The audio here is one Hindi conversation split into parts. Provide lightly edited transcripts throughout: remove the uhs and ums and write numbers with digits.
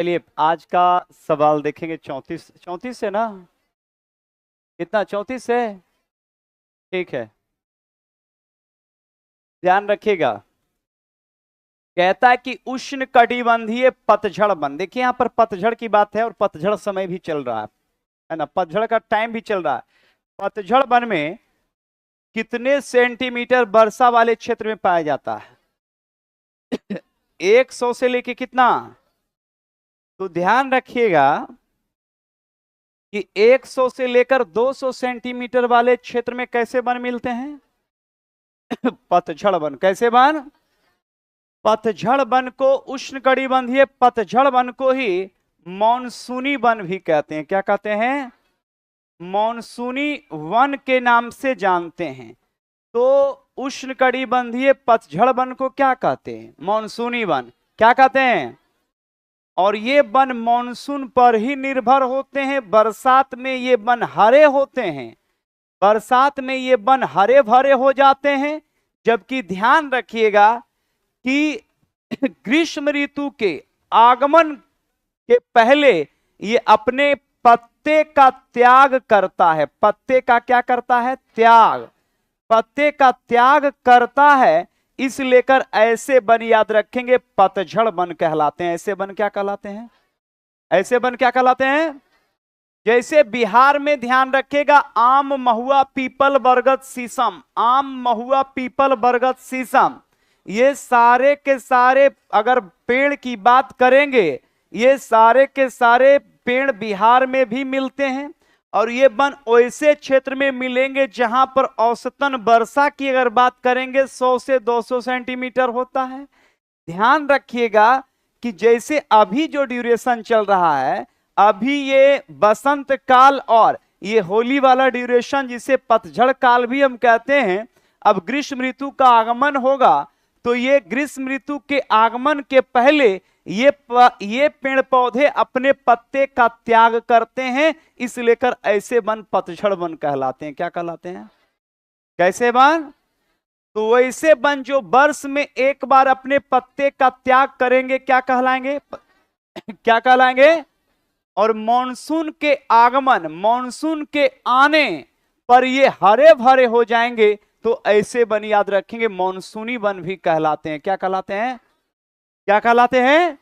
चलिए आज का सवाल देखेंगे। 34 है ना? कितना? 34 है। ठीक है, ध्यान रखिएगा। कहता है कि उष्ण कटिबंधीय पतझड़ वन। देखिए यहां पर पतझड़ की बात है और पतझड़ समय भी चल रहा है ना, पतझड़ का टाइम भी चल रहा है। पतझड़ वन में कितने सेंटीमीटर वर्षा वाले क्षेत्र में पाया जाता है? 100 से लेके कितना? तो ध्यान रखिएगा कि 100 से लेकर 200 सेंटीमीटर वाले क्षेत्र में कैसे वन मिलते हैं? पतझड़ वन। कैसे वन? पतझड़ वन को, उष्णकटिबंधीय पतझड़ वन को ही मॉनसूनी वन भी कहते हैं। क्या कहते हैं? मॉनसूनी वन के नाम से जानते हैं। तो उष्णकटिबंधीय पतझड़ वन को क्या कहते हैं? मॉनसूनी वन। क्या कहते हैं? और ये वन मॉनसून पर ही निर्भर होते हैं। बरसात में ये वन हरे होते हैं, बरसात में ये वन हरे भरे हो जाते हैं। जबकि ध्यान रखिएगा कि ग्रीष्म ऋतु के आगमन के पहले ये अपने पत्ते का त्याग करता है। पत्ते का क्या करता है? त्याग। पत्ते का त्याग करता है। इस लेकर ऐसे वन याद रखेंगे पतझड़ वन कहलाते हैं। ऐसे वन क्या कहलाते हैं? ऐसे वन क्या कहलाते हैं? जैसे बिहार में ध्यान रखेगा, आम, महुआ, पीपल, बरगद, शीशम। आम, महुआ, पीपल, बरगद, शीशम, ये सारे के सारे अगर पेड़ की बात करेंगे, ये सारे के सारे पेड़ बिहार में भी मिलते हैं। और ये वन ऐसे क्षेत्र में मिलेंगे जहां पर औसतन वर्षा की अगर बात करेंगे 100 से 200 सेंटीमीटर होता है। ध्यान रखिएगा कि जैसे अभी जो ड्यूरेशन चल रहा है, अभी ये बसंत काल और ये होली वाला ड्यूरेशन जिसे पतझड़ काल भी हम कहते हैं, अब ग्रीष्म ऋतु का आगमन होगा तो ये ग्रीष्म ऋतु के आगमन के पहले ये पेड़ पौधे अपने पत्ते का त्याग करते हैं। इस लेकर ऐसे वन पतझड़ वन कहलाते हैं। क्या कहलाते हैं? कैसे वन? तो वैसे वन जो वर्ष में एक बार अपने पत्ते का त्याग करेंगे क्या कहलाएंगे? क्या कहलाएंगे? और मॉनसून के आगमन, मॉनसून के आने पर ये हरे भरे हो जाएंगे। तो ऐसे वन याद रखेंगे मॉनसूनी वन भी कहलाते हैं। क्या कहलाते हैं? क्या कहलाते हैं?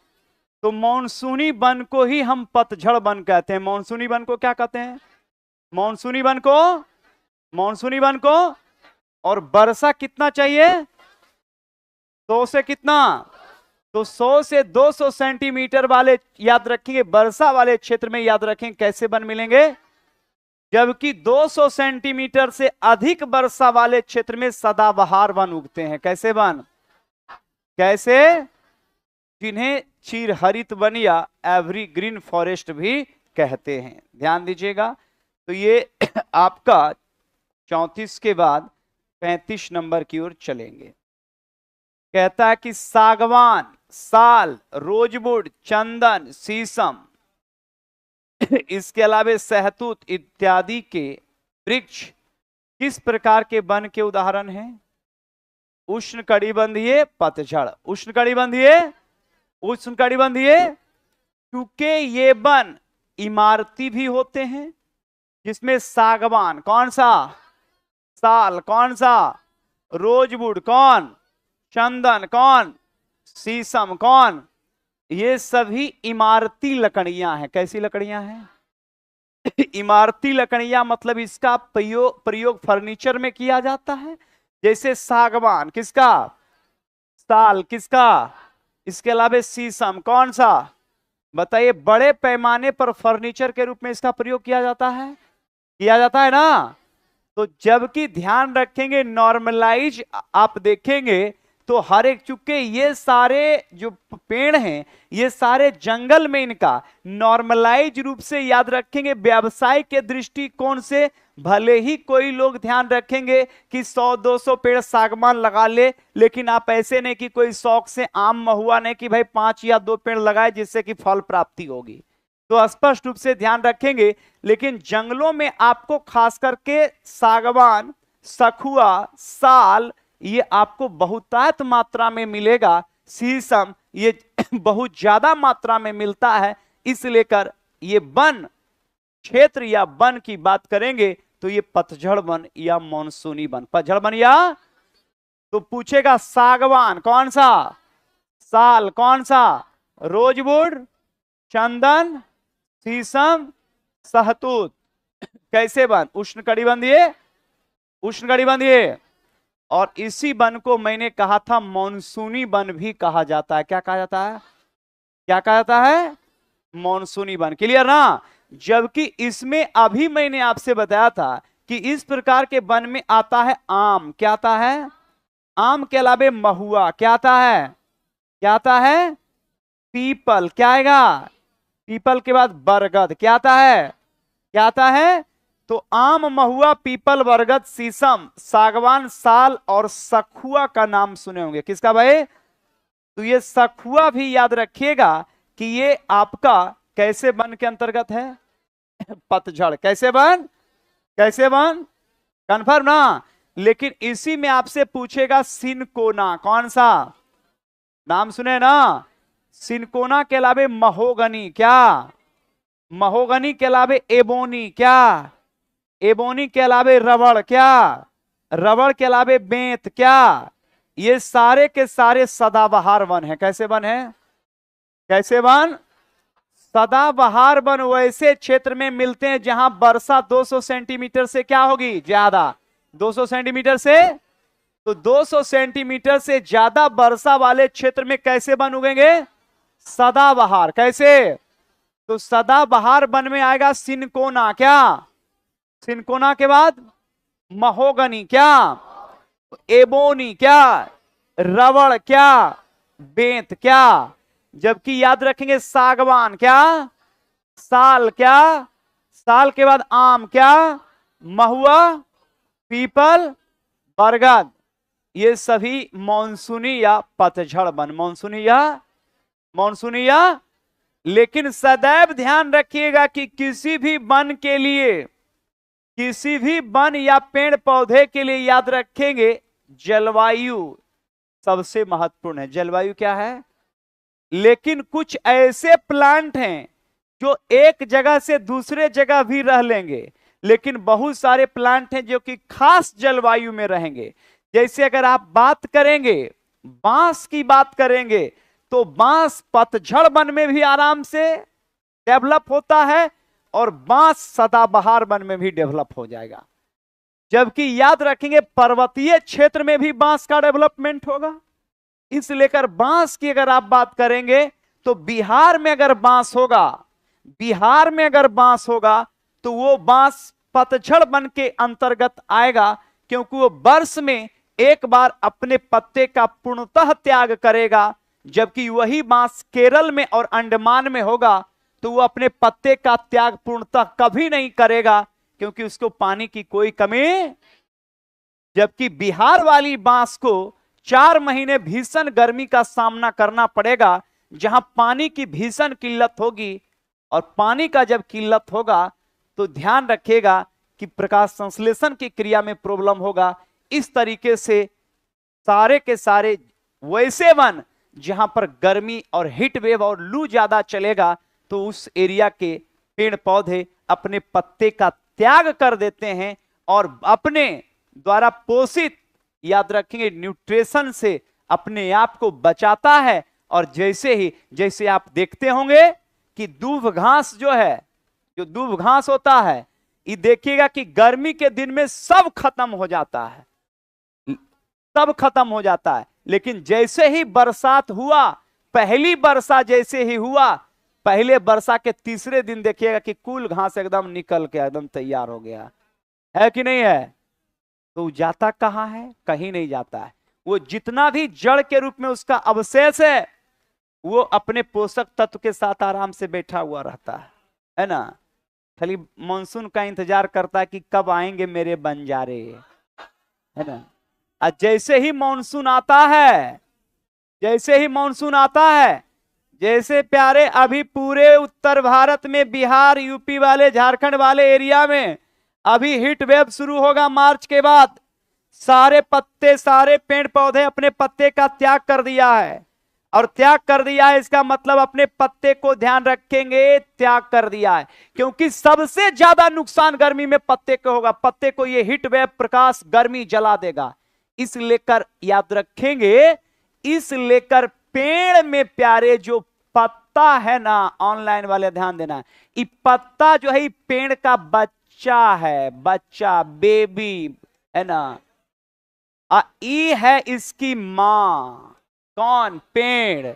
तो मॉनसूनी वन को ही हम पतझड़ वन कहते हैं। मॉनसूनी वन को क्या कहते हैं? मॉनसूनी वन को, मॉनसूनी वन को। और वर्षा कितना चाहिए? 100 से कितना? तो 100 से 200 सेंटीमीटर वाले याद रखेंगे, वर्षा वाले क्षेत्र में याद रखेंगे कैसे वन मिलेंगे। जबकि 200 सेंटीमीटर से अधिक वर्षा वाले क्षेत्र में सदाबहार वन उगते हैं। कैसे वन? कैसे? जिन्हें चिरहरित वन या एवरग्रीन फॉरेस्ट भी कहते हैं। ध्यान दीजिएगा। तो ये आपका 34 के बाद 35 नंबर की ओर चलेंगे। कहता है कि सागवान, साल, रोजवुड, चंदन, शीशम, इसके अलावा सहतूत इत्यादि के वृक्ष किस प्रकार के वन के उदाहरण हैं? उष्णकटिबंधीय पतझड़। उष्णकटिबंधीय, उष्णकटिबंधीय क्योंकि ये वन इमारती भी होते हैं, जिसमें सागवान कौन सा? साल कौन सा? रोजवुड कौन? चंदन कौन? शीशम कौन? ये सभी इमारती लकड़ियां हैं। कैसी लकड़ियां हैं? इमारती लकड़ियां मतलब इसका प्रयोग फर्नीचर में किया जाता है। जैसे सागवान किसका? साल किसका? इसके अलावा शीशम कौन सा? बताइए। बड़े पैमाने पर फर्नीचर के रूप में इसका प्रयोग किया जाता है, किया जाता है ना। तो जबकि ध्यान रखेंगे नॉर्मलाइज आप देखेंगे तो हर एक, चूंकि ये सारे जो पेड़ हैं ये सारे जंगल में इनका नॉर्मलाइज रूप से याद रखेंगे व्यवसाय के दृष्टिकोण से। भले ही कोई लोग ध्यान रखेंगे कि 100-200 पेड़ सागवान लगा ले, लेकिन आप ऐसे नहीं कि कोई शौक से आम, महुआ नहीं कि भाई 5 या 2 पेड़ लगाए जिससे कि फल प्राप्ति होगी। तो स्पष्ट रूप से ध्यान रखेंगे। लेकिन जंगलों में आपको खास करके सागवान, सखुआ, साल ये आपको बहुतायत मात्रा में मिलेगा। शीशम ये बहुत ज्यादा मात्रा में मिलता है, इसलिए कर ये वन क्षेत्र या वन की बात करेंगे तो ये पतझड़ वन या मानसूनी वन, पतझड़ वन या, तो पूछेगा सागवान कौन सा, साल कौन सा, रोजवुड, चंदन, शीशम, सहतूत। कैसे वन, उष्णकटिबंधीय, उष्णकटिबंधीय। और इसी वन को मैंने कहा था मानसूनी वन भी कहा जाता है। क्या कहा जाता है, क्या कहा जाता है, मानसूनी वन। क्लियर ना। जबकि इसमें अभी मैंने आपसे बताया था कि इस प्रकार के वन में आता है आम, क्या आता है, आम के अलावे महुआ, क्या आता है, क्या आता है, पीपल, क्या आएगा, पीपल के बाद बरगद, क्या आता है, क्या आता है। तो आम, महुआ, पीपल, बरगद, शीशम, सागवान, साल और सखुआ का नाम सुने होंगे। किसका भाई, तो ये सखुआ भी याद रखिएगा कि ये आपका कैसे वन के अंतर्गत है, पतझड़। कैसे वन, कैसे वन, कन्फर्म ना। लेकिन इसी में आपसे पूछेगा सिनकोना, कौन सा, नाम सुने ना। सिनकोना के अलावे महोगनी, क्या, महोगनी के अलावे एबोनी, क्या, एबोनी के अलावे रबड़, क्या, रबड़ के अलावे बेंत, क्या। ये सारे के सारे सदाबहार वन है। कैसे वन है, कैसे वन, सदाबहार वन वैसे क्षेत्र में मिलते हैं जहां वर्षा 200 सेंटीमीटर से क्या होगी, ज्यादा, 200 सेंटीमीटर से। तो 200 सेंटीमीटर से ज्यादा वर्षा वाले क्षेत्र में कैसे वन उगेंगे, सदाबहार। कैसे, तो सदाबहार वन में आएगा सिनकोना, क्या, सिनकोना के बाद महोगनी, क्या, एबोनी, क्या, रबड़, क्या, बेंत, क्या। जबकि याद रखेंगे सागवान, क्या, साल, क्या, साल के बाद आम, क्या, महुआ, पीपल, बरगद। ये सभी मानसूनी या पतझड़ वन, मानसूनी या, मानसूनी या। लेकिन सदैव ध्यान रखिएगा कि किसी भी वन के लिए, किसी भी वन या पेड़ पौधे के लिए याद रखेंगे जलवायु सबसे महत्वपूर्ण है। जलवायु क्या है। लेकिन कुछ ऐसे प्लांट हैं जो एक जगह से दूसरे जगह भी रह लेंगे, लेकिन बहुत सारे प्लांट हैं जो कि खास जलवायु में रहेंगे। जैसे अगर आप बात करेंगे बांस की बात करेंगे तो बांस पतझड़ वन में भी आराम से डेवलप होता है और बांस सदाबहार वन में भी डेवलप हो जाएगा। जबकि याद रखेंगे पर्वतीय क्षेत्र में भी बांस का डेवलपमेंट होगा। इस लेकर बांस की अगर आप बात करेंगे तो बिहार में अगर बांस होगा, बिहार में अगर बांस होगा तो वो बांस पतझड़ वन के अंतर्गत आएगा, क्योंकि वो वर्ष में एक बार अपने पत्ते का पूर्णतः त्याग करेगा। जबकि वही बांस केरल में और अंडमान में होगा तो वो अपने पत्ते का त्याग पूर्णतः कभी नहीं करेगा, क्योंकि उसको पानी की कोई कमी। जबकि बिहार वाली बांस को 4 महीने भीषण गर्मी का सामना करना पड़ेगा, जहां पानी की भीषण किल्लत होगी। और पानी का जब किल्लत होगा तो ध्यान रखिएगा कि प्रकाश संश्लेषण की क्रिया में प्रॉब्लम होगा। इस तरीके से सारे के सारे वैसे वन जहां पर गर्मी और हीट वेव और लू ज्यादा चलेगा तो उस एरिया के पेड़ पौधे अपने पत्ते का त्याग कर देते हैं और अपने द्वारा पोषित, याद रखेंगे, न्यूट्रिशन से अपने आप को बचाता है। और जैसे आप देखते होंगे कि दूब घास जो है, जो दूब घास होता है, ये देखिएगा कि गर्मी के दिन में सब खत्म हो जाता है, सब खत्म हो जाता है। लेकिन जैसे ही बरसात हुआ, पहली वर्षा जैसे ही हुआ, पहले वर्षा के तीसरे दिन देखिएगा कि कुल घास एकदम निकल के एकदम तैयार हो गया है कि नहीं है। तो जाता कहां है, कहीं नहीं जाता है। वो जितना भी जड़ के रूप में उसका अवशेष है वो अपने पोषक तत्व के साथ आराम से बैठा हुआ रहता है ना। खाली मानसून का इंतजार करता है कि कब आएंगे मेरे बंजारे, है ना। जैसे ही मानसून आता है, जैसे ही मानसून आता है, जैसे प्यारे अभी पूरे उत्तर भारत में, बिहार, यूपी वाले, झारखंड वाले एरिया में अभी हीट वेव शुरू होगा मार्च के बाद। सारे पत्ते, सारे पेड़ पौधे अपने पत्ते का त्याग कर दिया है। और त्याग कर दिया है इसका मतलब अपने पत्ते को ध्यान रखेंगे, त्याग कर दिया है, क्योंकि सबसे ज्यादा नुकसान गर्मी में पत्ते को होगा। पत्ते को ये हीट वेव प्रकाश गर्मी जला देगा। इस लेकर याद रखेंगे, इस लेकर पेड़ में प्यारे जो पत्ता है ना, ऑनलाइन वाले ध्यान देना, ये पत्ता जो है पेड़ का बच्चा है, बच्चा बेबी है ना, ई है इसकी मां। कौन? पेड़।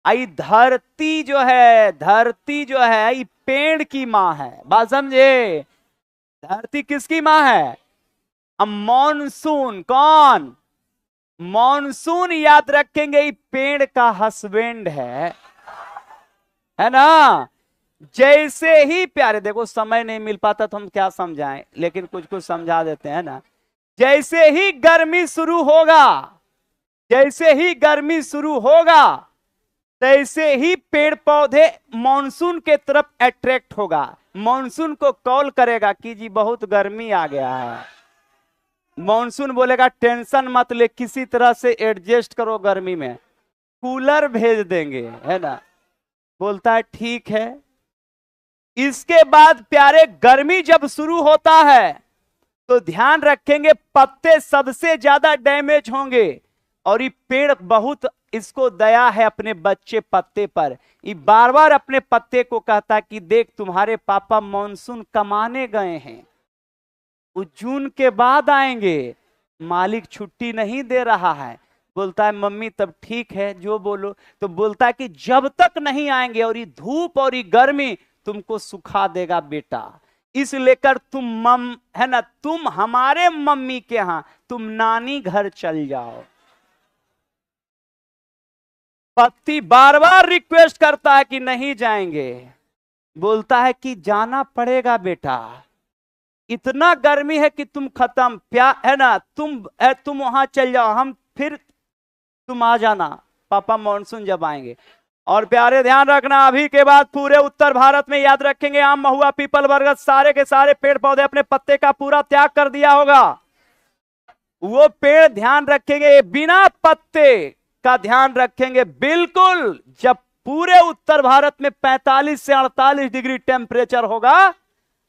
आई धरती जो है, धरती जो है ये पेड़ की मां है। बात समझे? धरती किसकी मां है? अब मॉनसून, कौन? मॉनसून याद रखेंगे ये पेड़ का हस्बैंड है ना। जैसे ही प्यारे, देखो समय नहीं मिल पाता तो हम क्या समझाएं, लेकिन कुछ कुछ समझा देते हैं ना। जैसे ही गर्मी शुरू होगा, जैसे ही गर्मी शुरू होगा, तैसे ही पेड़ पौधे मॉनसून के तरफ अट्रैक्ट होगा। मॉनसून को कॉल करेगा कि जी बहुत गर्मी आ गया है। मॉनसून बोलेगा टेंशन मत ले, किसी तरह से एडजस्ट करो गर्मी में, कूलर भेज देंगे, है ना। बोलता है ठीक है। इसके बाद प्यारे गर्मी जब शुरू होता है तो ध्यान रखेंगे पत्ते सबसे ज्यादा डैमेज होंगे। और ये पेड़ बहुत, इसको दया है अपने बच्चे पत्ते पर, ये बार बार अपने पत्ते को कहता कि देख तुम्हारे पापा मॉनसून कमाने गए हैं, वो जून के बाद आएंगे, मालिक छुट्टी नहीं दे रहा है। बोलता है मम्मी तब ठीक है जो बोलो। तो बोलता है कि जब तक नहीं आएंगे और ये धूप और ये गर्मी तुमको सुखा देगा बेटा, इस लेकर तुम है ना, तुम हमारे मम्मी के यहां, तुम नानी घर चल जाओ। पति बार बार रिक्वेस्ट करता है कि नहीं जाएंगे। बोलता है कि जाना पड़ेगा बेटा, इतना गर्मी है कि तुम खत्म, है ना, तुम वहां चल जाओ, हम फिर तुम आ जाना पापा मॉनसून जब आएंगे। और प्यारे ध्यान रखना, अभी के बाद पूरे उत्तर भारत में याद रखेंगे आम, महुआ, पीपल, बरगद सारे के सारे पेड़ पौधे अपने पत्ते का पूरा त्याग कर दिया होगा। वो पेड़ ध्यान रखेंगे बिना पत्ते का ध्यान रखेंगे बिल्कुल। जब पूरे उत्तर भारत में 45 से 48 डिग्री टेम्परेचर होगा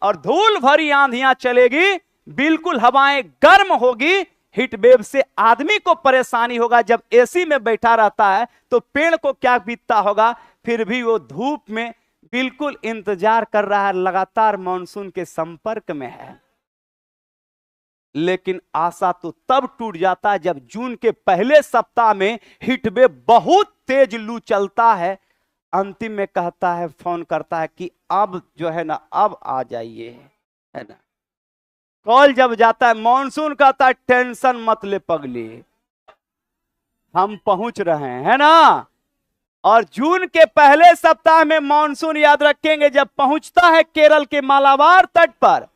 और धूल भरी आंधियां चलेगी, बिल्कुल हवाएं गर्म होगी, हीट वेव से आदमी को परेशानी होगा। जब एसी में बैठा रहता है तो पेड़ को क्या बीतता होगा, फिर भी वो धूप में बिल्कुल इंतजार कर रहा है, लगातार मॉनसून के संपर्क में है। लेकिन आशा तो तब टूट जाता है जब जून के पहले सप्ताह में हीट वेव बहुत तेज लू चलता है। अंतिम में कहता है, फोन करता है कि अब जो है ना, अब आ जाइए, है ना। कॉल जब जाता है, मॉनसून कहता है टेंशन मत ले पगली, हम पहुंच रहे हैं, है ना। और जून के पहले सप्ताह में मॉनसून याद रखेंगे जब पहुंचता है केरल के मालाबार तट पर,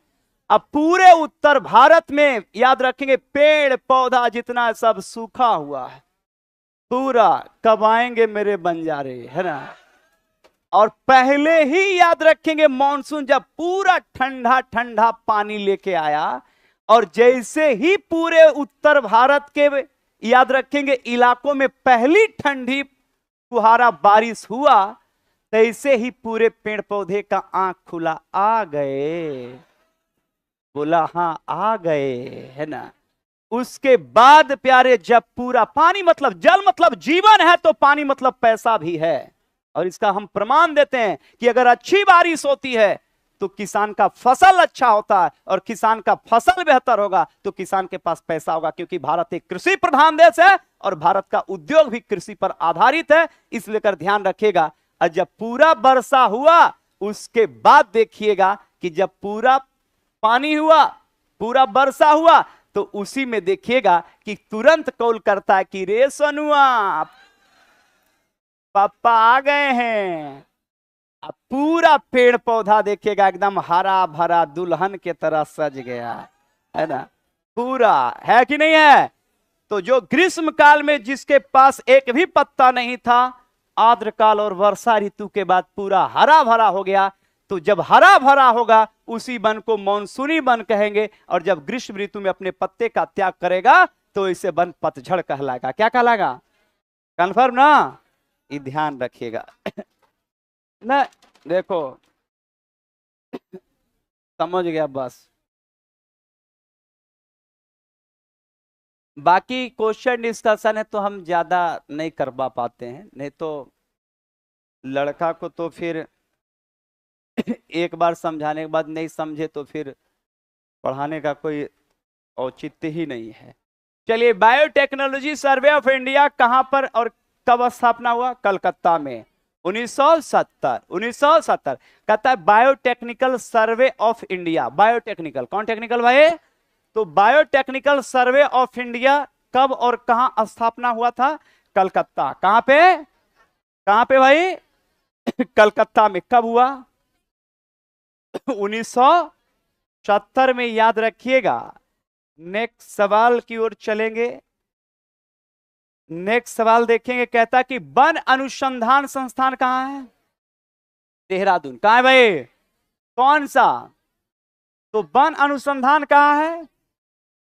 अब पूरे उत्तर भारत में याद रखेंगे पेड़ पौधा जितना सब सूखा हुआ है पूरा, कब आएंगे मेरे बंजारे, है ना। और पहले ही याद रखेंगे मॉनसून जब पूरा ठंडा ठंडा पानी लेके आया, और जैसे ही पूरे उत्तर भारत के याद रखेंगे इलाकों में पहली ठंडी फुहारा बारिश हुआ, तैसे ही पूरे पेड़ पौधे का आंख खुला, आ गए। बोला हाँ आ गए, है ना। उसके बाद प्यारे जब पूरा पानी मतलब जल मतलब जीवन है, तो पानी मतलब पैसा भी है। और इसका हम प्रमाण देते हैं कि अगर अच्छी बारिश होती है तो किसान का फसल अच्छा होता है, और किसान का फसल बेहतर होगा तो किसान के पास पैसा होगा, क्योंकि भारत एक कृषि प्रधान देश है और भारत का उद्योग भी कृषि पर आधारित है। इसलिए कर ध्यान रखिएगा। और जब पूरा वर्षा हुआ उसके बाद देखिएगा कि जब पूरा पानी हुआ, पूरा वर्षा हुआ, तो उसी में देखिएगा कि तुरंत कॉल करता है कि रे सोनुआ पापा आ गए हैं। अब पूरा पेड़ पौधा देखिएगा एकदम हरा भरा दुल्हन के तरह सज गया, है ना। पूरा है कि नहीं है। तो जो ग्रीष्म काल में जिसके पास एक भी पत्ता नहीं था, आर्द्र काल और वर्षा ऋतु के बाद पूरा हरा भरा हो गया। तो जब हरा भरा होगा उसी वन को मॉनसूनी वन कहेंगे, और जब ग्रीष्म ऋतु में अपने पत्ते का त्याग करेगा तो इसे वन पतझड़ कहलाएगा। क्या कहलाएगा? कन्फर्म ना? ये ध्यान रखिएगा ना। देखो समझ गया बस। बाकी क्वेश्चन डिस्कशन है तो हम ज्यादा नहीं करवा पाते हैं, नहीं तो लड़का को तो फिर एक बार समझाने के बाद नहीं समझे तो फिर पढ़ाने का कोई औचित्य ही नहीं है। चलिए, बायोटेक्नोलॉजी सर्वे ऑफ इंडिया कहां पर और कब स्थापना हुआ? कलकत्ता में 1970। कहता है biotechnical survey of India. Biotechnical, कौन टेक्निकल भाई? तो बायोटेक्निकल सर्वे ऑफ इंडिया कब और कहां स्थापना हुआ था? कलकत्ता। कहां पे? कहां पे भाई? कलकत्ता में। कब हुआ? 1970 में। याद रखिएगा। नेक्स्ट सवाल की ओर चलेंगे। नेक्स्ट सवाल देखेंगे। कहता कि वन अनुसंधान संस्थान कहां है? देहरादून। कहां है भाई? कौन सा? तो वन अनुसंधान कहां है?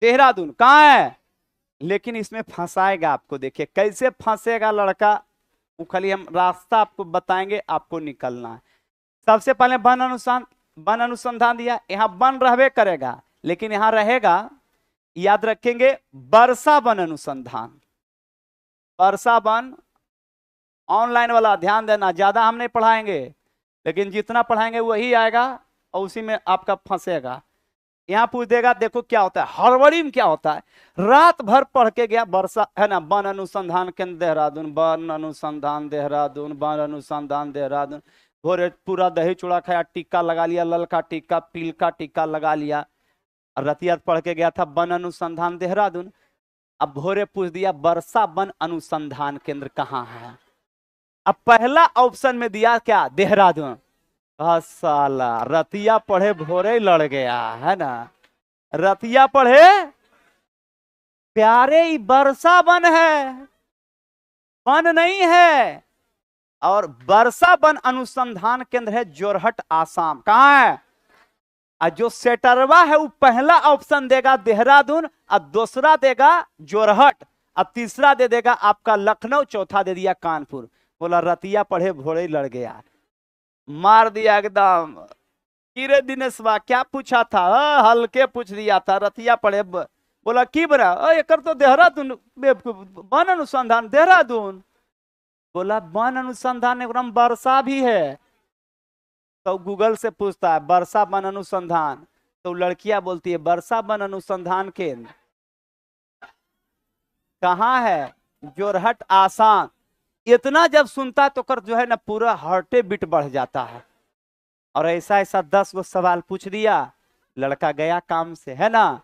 देहरादून। कहां है? लेकिन इसमें फंसाएगा आपको। देखिए कैसे फंसेगा लड़का, वो खाली हम रास्ता आपको बताएंगे, आपको निकलना है। सबसे पहले वन अनुसंधान दिया। यहां वन रहबे करेगा, लेकिन यहां रहेगा, याद रखेंगे, वर्षा वन अनुसंधान। वर्षा वन ऑनलाइन वाला, ध्यान देना, ज्यादा हम नहीं पढ़ाएंगे, लेकिन जितना पढ़ाएंगे वही आएगा और उसी में आपका फंसेगा। यहां पूछ देगा, देखो क्या होता है, हड़बड़ी में क्या होता है। रात भर पढ़ के गया, वर्षा है ना, वन अनुसंधान केंद्र देहरादून, वन अनुसंधान देहरादून, वन अनुसंधान देहरादून। भोरे पूरा दही चूड़ा खाया, टीका लगा लिया, ललका टीका, पीलका टीका लगा लिया। रतिया पढ़ के गया था वन अनुसंधान देहरादून। अब भोरे पूछ दिया वर्षा वन अनुसंधान केंद्र कहां है। अब पहला ऑप्शन में दिया क्या? देहरादून। साला रतिया पढ़े भोरे लड़ गया है ना। रतिया पढ़े, प्यारे वर्षा वन है, वन नहीं है। और वर्षा वन अनुसंधान केंद्र है जोरहट, आसाम। कहां है? जो सेटरवा है वो पहला ऑप्शन देगा देहरादून, और दूसरा देगा जोरहट, और तीसरा दे देगा आपका लखनऊ, चौथा दे दिया कानपुर। बोला रतिया पढ़े भोरे लड़ गया, मार दिया एकदम। किरे दिनेशवा क्या पूछा था? हल्के पूछ दिया था। रतिया पढ़े बोला की बरा एक तो देहरादून, वन अनुसंधान देहरादून। बोला वन अनुसंधान एकदम वर्षा भी है। तो गूगल से पूछता है वर्षा वन अनुसंधान, तो लड़कियां बोलती है वर्षा वन अनुसंधान केंद्र कहां है? जोरहट, आसाम। इतना जब सुनता है तो कर जो है ना पूरा हार्टे बीट बढ़ जाता है। और ऐसा ऐसा 10 गो सवाल पूछ दिया, लड़का गया काम से, है ना।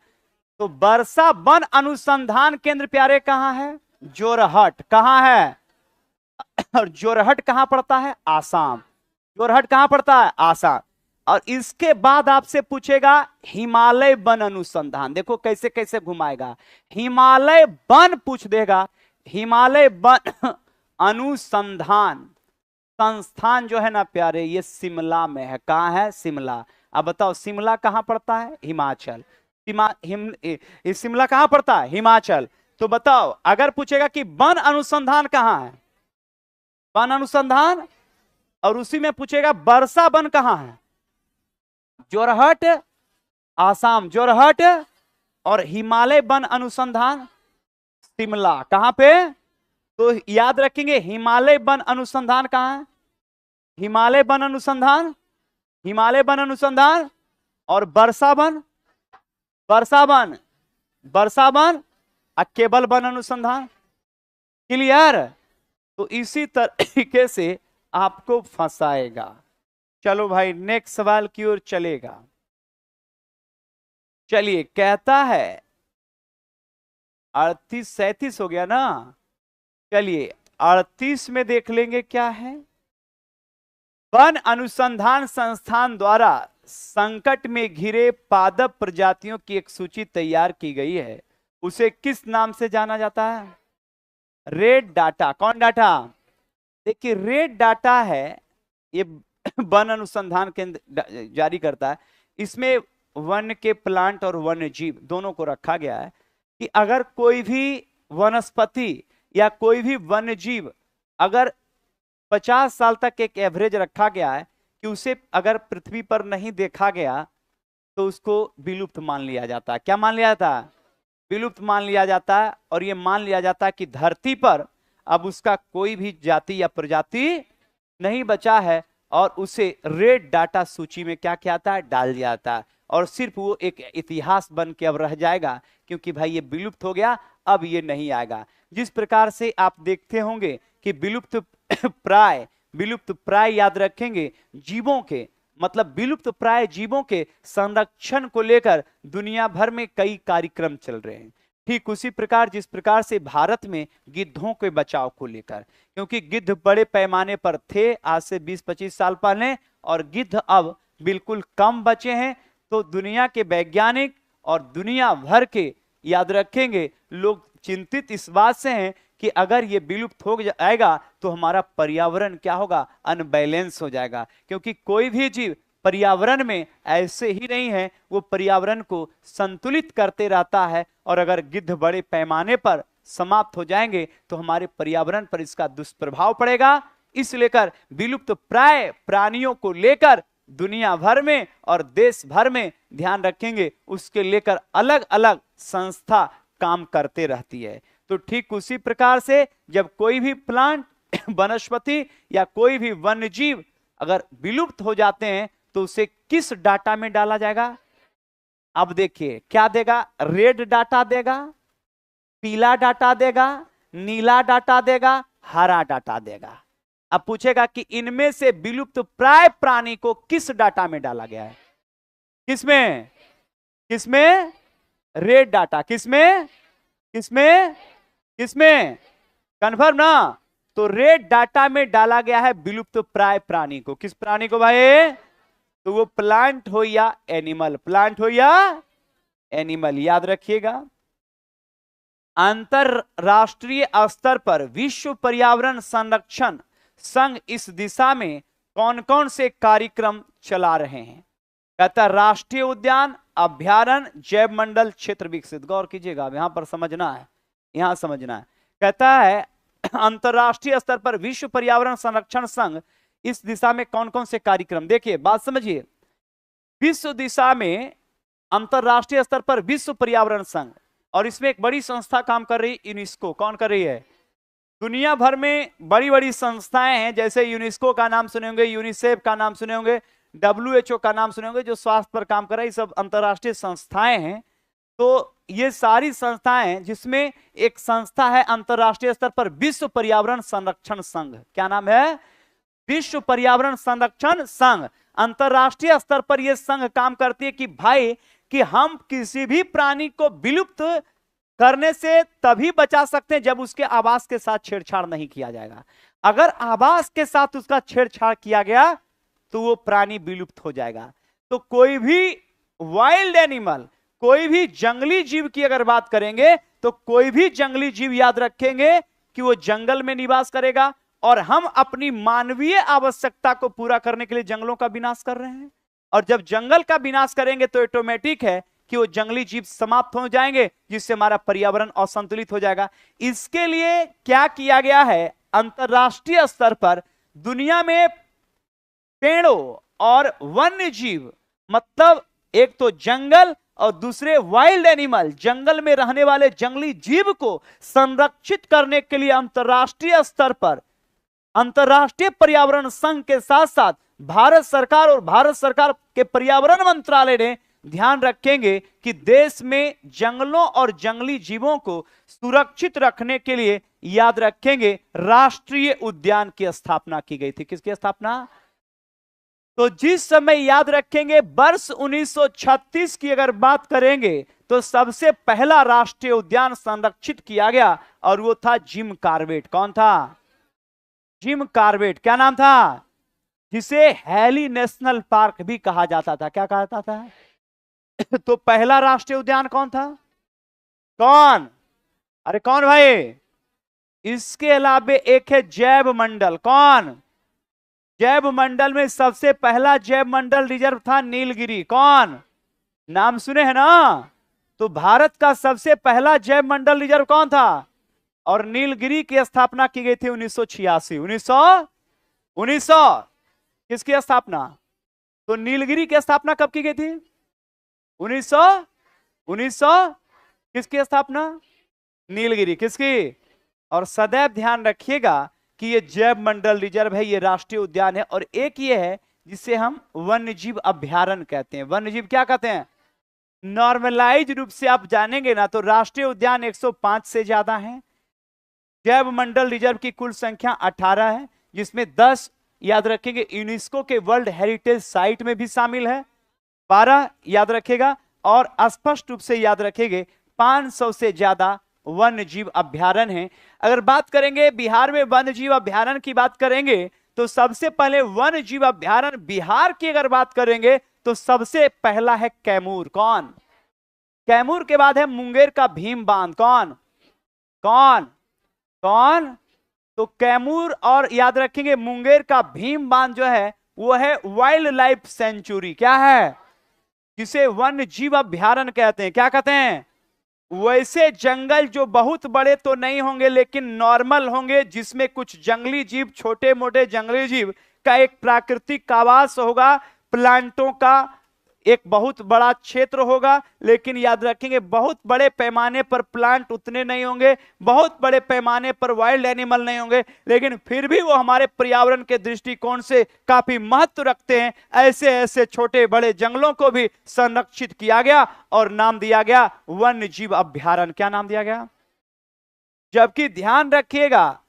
तो वर्षा वन अनुसंधान केंद्र प्यारे कहां है? जोरहट। कहां है? और जोरहट कहां पड़ता है? आसाम। जोरहट कहां पड़ता है? आसाम। और इसके बाद आपसे पूछेगा हिमालय वन अनुसंधान। देखो कैसे कैसे घुमाएगा। हिमालय वन पूछ देगा। हिमालय वन अनुसंधान संस्थान जो है ना प्यारे, ये शिमला में है। कहां है? शिमला। अब बताओ शिमला कहां पड़ता है? हिमाचल। शिमला कहां पड़ता है? हिमाचल। तो बताओ अगर पूछेगा कि वन अनुसंधान कहां है? वन अनुसंधान, और उसी में पूछेगा वर्षा वन कहां है? जोरहट, आसाम, जोरहट। और हिमालय वन अनुसंधान शिमला। कहां पे? तो याद रखेंगे हिमालय वन अनुसंधान कहां है? हिमालय वन अनुसंधान, हिमालय वन अनुसंधान। और वर्षा वन, वर्षा वन, वर्षा वन, केवल वन अनुसंधान। क्लियर? तो इसी तरीके से आपको फंसाएगा। चलो भाई नेक्स्ट सवाल की ओर चलेगा। चलिए, कहता है 38 37 हो गया ना। चलिए 38 में देख लेंगे क्या है। वन अनुसंधान संस्थान द्वारा संकट में घिरे पादप प्रजातियों की एक सूची तैयार की गई है, उसे किस नाम से जाना जाता है? Red data. कौन डाटा? देखिए रेड डाटा है, ये वन अनुसंधान केंद्र जारी करता है। इसमें वन के प्लांट और वन्य जीव दोनों को रखा गया है कि अगर कोई भी वनस्पति या कोई भी वन्य जीव अगर 50 साल तक एक एवरेज रखा गया है कि उसे अगर पृथ्वी पर नहीं देखा गया तो उसको विलुप्त मान लिया जाता है। क्या मान लिया जाता है? विलुप्त मान लिया जाता है। और ये मान लिया जाता है कि धरती पर अब उसका कोई भी जाति या प्रजाति नहीं बचा है और उसे रेड डाटा सूची में क्या किया जाता है? डाल दिया जाता है। और सिर्फ वो एक इतिहास बन के अब रह जाएगा, क्योंकि भाई ये विलुप्त हो गया, अब ये नहीं आएगा। जिस प्रकार से आप देखते होंगे कि विलुप्त प्राय याद रखेंगे जीवों के, मतलब विलुप्त प्राय जीवों के संरक्षण को लेकर दुनिया भर में कई कार्यक्रम चल रहे हैं। ठीक उसी प्रकार जिस प्रकार से भारत में गिद्धों के बचाव को लेकर, क्योंकि गिद्ध बड़े पैमाने पर थे आज से 20-25 साल पहले और गिद्ध अब बिल्कुल कम बचे हैं, तो दुनिया के वैज्ञानिक और दुनिया भर के याद रखेंगे लोग चिंतित इस बात से हैं कि अगर ये विलुप्त हो जाएगा तो हमारा पर्यावरण क्या होगा? अनबैलेंस हो जाएगा। क्योंकि कोई भी जीव पर्यावरण में ऐसे ही नहीं है, वो पर्यावरण को संतुलित करते रहता है। और अगर गिद्ध बड़े पैमाने पर समाप्त हो जाएंगे तो हमारे पर्यावरण पर इसका दुष्प्रभाव पड़ेगा। इस लेकर विलुप्त प्राय प्राणियों को लेकर दुनिया भर में और देश भर में ध्यान रखेंगे, उसके लेकर अलग अलग संस्था काम करते रहती है। तो ठीक उसी प्रकार से जब कोई भी प्लांट वनस्पति या कोई भी वन्य जीव अगर विलुप्त हो जाते हैं तो उसे किस डाटा में डाला जाएगा? अब देखिए क्या देगा? रेड डाटा देगा, पीला डाटा देगा, नीला डाटा देगा, हरा डाटा देगा। अब पूछेगा कि इनमें से विलुप्त प्राय प्राणी को किस डाटा में डाला गया है? किसमें? किसमें? Red data. किसमें? किसमें? किसमें? कन्फर्म ना? तो रेड डाटा में डाला गया है विलुप्त प्राय प्राणी को। किस प्राणी को भाई? तो वो प्लांट हो या एनिमल, प्लांट हो या एनिमल, याद रखिएगा। अंतरराष्ट्रीय स्तर पर विश्व पर्यावरण संरक्षण संघ इस दिशा में कौन कौन से कार्यक्रम चला रहे हैं? कहता है राष्ट्रीय उद्यान, अभ्यारण्य, जैव मंडल, क्षेत्र विकसित। गौर कीजिएगा, यहां पर समझना है, यहां समझना है। कहता है अंतरराष्ट्रीय स्तर पर विश्व पर्यावरण संरक्षण संघ इस दिशा में कौन कौन से कार्यक्रम, देखिए बात समझिए, विश्व दिशा में अंतरराष्ट्रीय स्तर पर विश्व पर्यावरण संघ, और इसमें एक बड़ी संस्था काम कर रही है, यूनेस्को। कौन कर रही है? दुनिया भर में बड़ी बड़ी संस्थाएं हैं, जैसे यूनेस्को का नाम सुने होंगे, यूनिसेफ का नाम सुने होंगे, WHO का नाम सुने होंगे, जो स्वास्थ्य पर काम कर रहा है। ये सब अंतरराष्ट्रीय संस्थाएं हैं। तो ये सारी संस्थाएं, जिसमें एक संस्था है अंतरराष्ट्रीय स्तर पर विश्व पर्यावरण संरक्षण संघ। क्या नाम है? विश्व पर्यावरण संरक्षण संघ। अंतरराष्ट्रीय स्तर पर यह संघ काम करती है कि भाई कि हम किसी भी प्राणी को विलुप्त करने से तभी बचा सकते हैं जब उसके आवास के साथ छेड़छाड़ नहीं किया जाएगा। अगर आवास के साथ उसका छेड़छाड़ किया गया तो वो प्राणी विलुप्त हो जाएगा। तो कोई भी वाइल्ड एनिमल, कोई भी जंगली जीव की अगर बात करेंगे तो कोई भी जंगली जीव याद रखेंगे कि वो जंगल में निवास करेगा, और हम अपनी मानवीय आवश्यकता को पूरा करने के लिए जंगलों का विनाश कर रहे हैं। और जब जंगल का विनाश करेंगे तो ऑटोमेटिक है कि वो जंगली जीव समाप्त हो जाएंगे, जिससे हमारा पर्यावरण असंतुलित हो जाएगा। इसके लिए क्या किया गया है? अंतरराष्ट्रीय स्तर पर दुनिया में पेड़ों और वन्य जीव, मतलब एक तो जंगल और दूसरे वाइल्ड एनिमल, जंगल में रहने वाले जंगली जीव को संरक्षित करने के लिए अंतरराष्ट्रीय स्तर पर अंतरराष्ट्रीय पर्यावरण संघ के साथ साथ भारत सरकार और भारत सरकार के पर्यावरण मंत्रालय ने ध्यान रखेंगे कि देश में जंगलों और जंगली जीवों को सुरक्षित रखने के लिए याद रखेंगे राष्ट्रीय उद्यान की स्थापना की गई थी। किसकी स्थापना? तो जिस समय याद रखेंगे वर्ष 1936 की अगर बात करेंगे तो सबसे पहला राष्ट्रीय उद्यान संरक्षित किया गया और वो था जिम कॉर्बेट। कौन था? Jim Corbett. क्या नाम था? जिसे हैली नेशनल पार्क भी कहा जाता था। क्या कहा जाता था? तो पहला राष्ट्रीय उद्यान कौन था? कौन? अरे कौन भाई? इसके अलावा एक है जैव मंडल। कौन? जैव मंडल में सबसे पहला जैव मंडल रिजर्व था नीलगिरी। कौन? नाम सुने हैं ना? तो भारत का सबसे पहला जैव मंडल रिजर्व कौन था? और नीलगिरी की स्थापना की गई थी 1986। 1900। किसकी स्थापना? तो नीलगिरी की स्थापना कब की गई थी? 1900। किसकी स्थापना? नीलगिरी। किसकी? और सदैव ध्यान रखिएगा कि ये जैव मंडल रिजर्व है, ये राष्ट्रीय उद्यान है, और एक ये है जिसे हम वन्य जीव अभ्यारण्य कहते हैं। वन्य जीव क्या कहते हैं? नॉर्मलाइज रूप से आप जानेंगे ना तो राष्ट्रीय उद्यान 105 से ज्यादा है। जैव मंडल रिजर्व की कुल संख्या 18 है, जिसमें 10 याद रखेंगे यूनेस्को के वर्ल्ड हेरिटेज साइट में भी शामिल है, 12 याद रखेगा, और स्पष्ट रूप से याद रखेंगे 500 से ज्यादा वन्य जीव अभ्यारण्य हैं। अगर बात करेंगे बिहार में वन्य जीव अभ्यारण्य की बात करेंगे तो सबसे पहले वन्य जीव अभ्यारण्य बिहार की अगर बात करेंगे तो सबसे पहला है कैमूर। कौन? कैमूर के बाद है मुंगेर का भीम बांध। कौन कौन कौन? तो कैमूर और याद रखेंगे मुंगेर का भीम बांध जो है वो है वाइल्ड लाइफ सेंचुरी। क्या है? जिसे वन्य जीव अभ्यारण्य कहते हैं। क्या कहते हैं? वैसे जंगल जो बहुत बड़े तो नहीं होंगे लेकिन नॉर्मल होंगे, जिसमें कुछ जंगली जीव, छोटे मोटे जंगली जीव का एक प्राकृतिक आवास होगा, प्लांटों का एक बहुत बड़ा क्षेत्र होगा, लेकिन याद रखेंगे बहुत बड़े पैमाने पर प्लांट उतने नहीं होंगे, बहुत बड़े पैमाने पर वाइल्ड एनिमल नहीं होंगे, लेकिन फिर भी वो हमारे पर्यावरण के दृष्टिकोण से काफी महत्व रखते हैं। ऐसे ऐसे छोटे बड़े जंगलों को भी संरक्षित किया गया और नाम दिया गया वन्य जीव अभ्यारण्य। क्या नाम दिया गया? जबकि ध्यान रखिएगा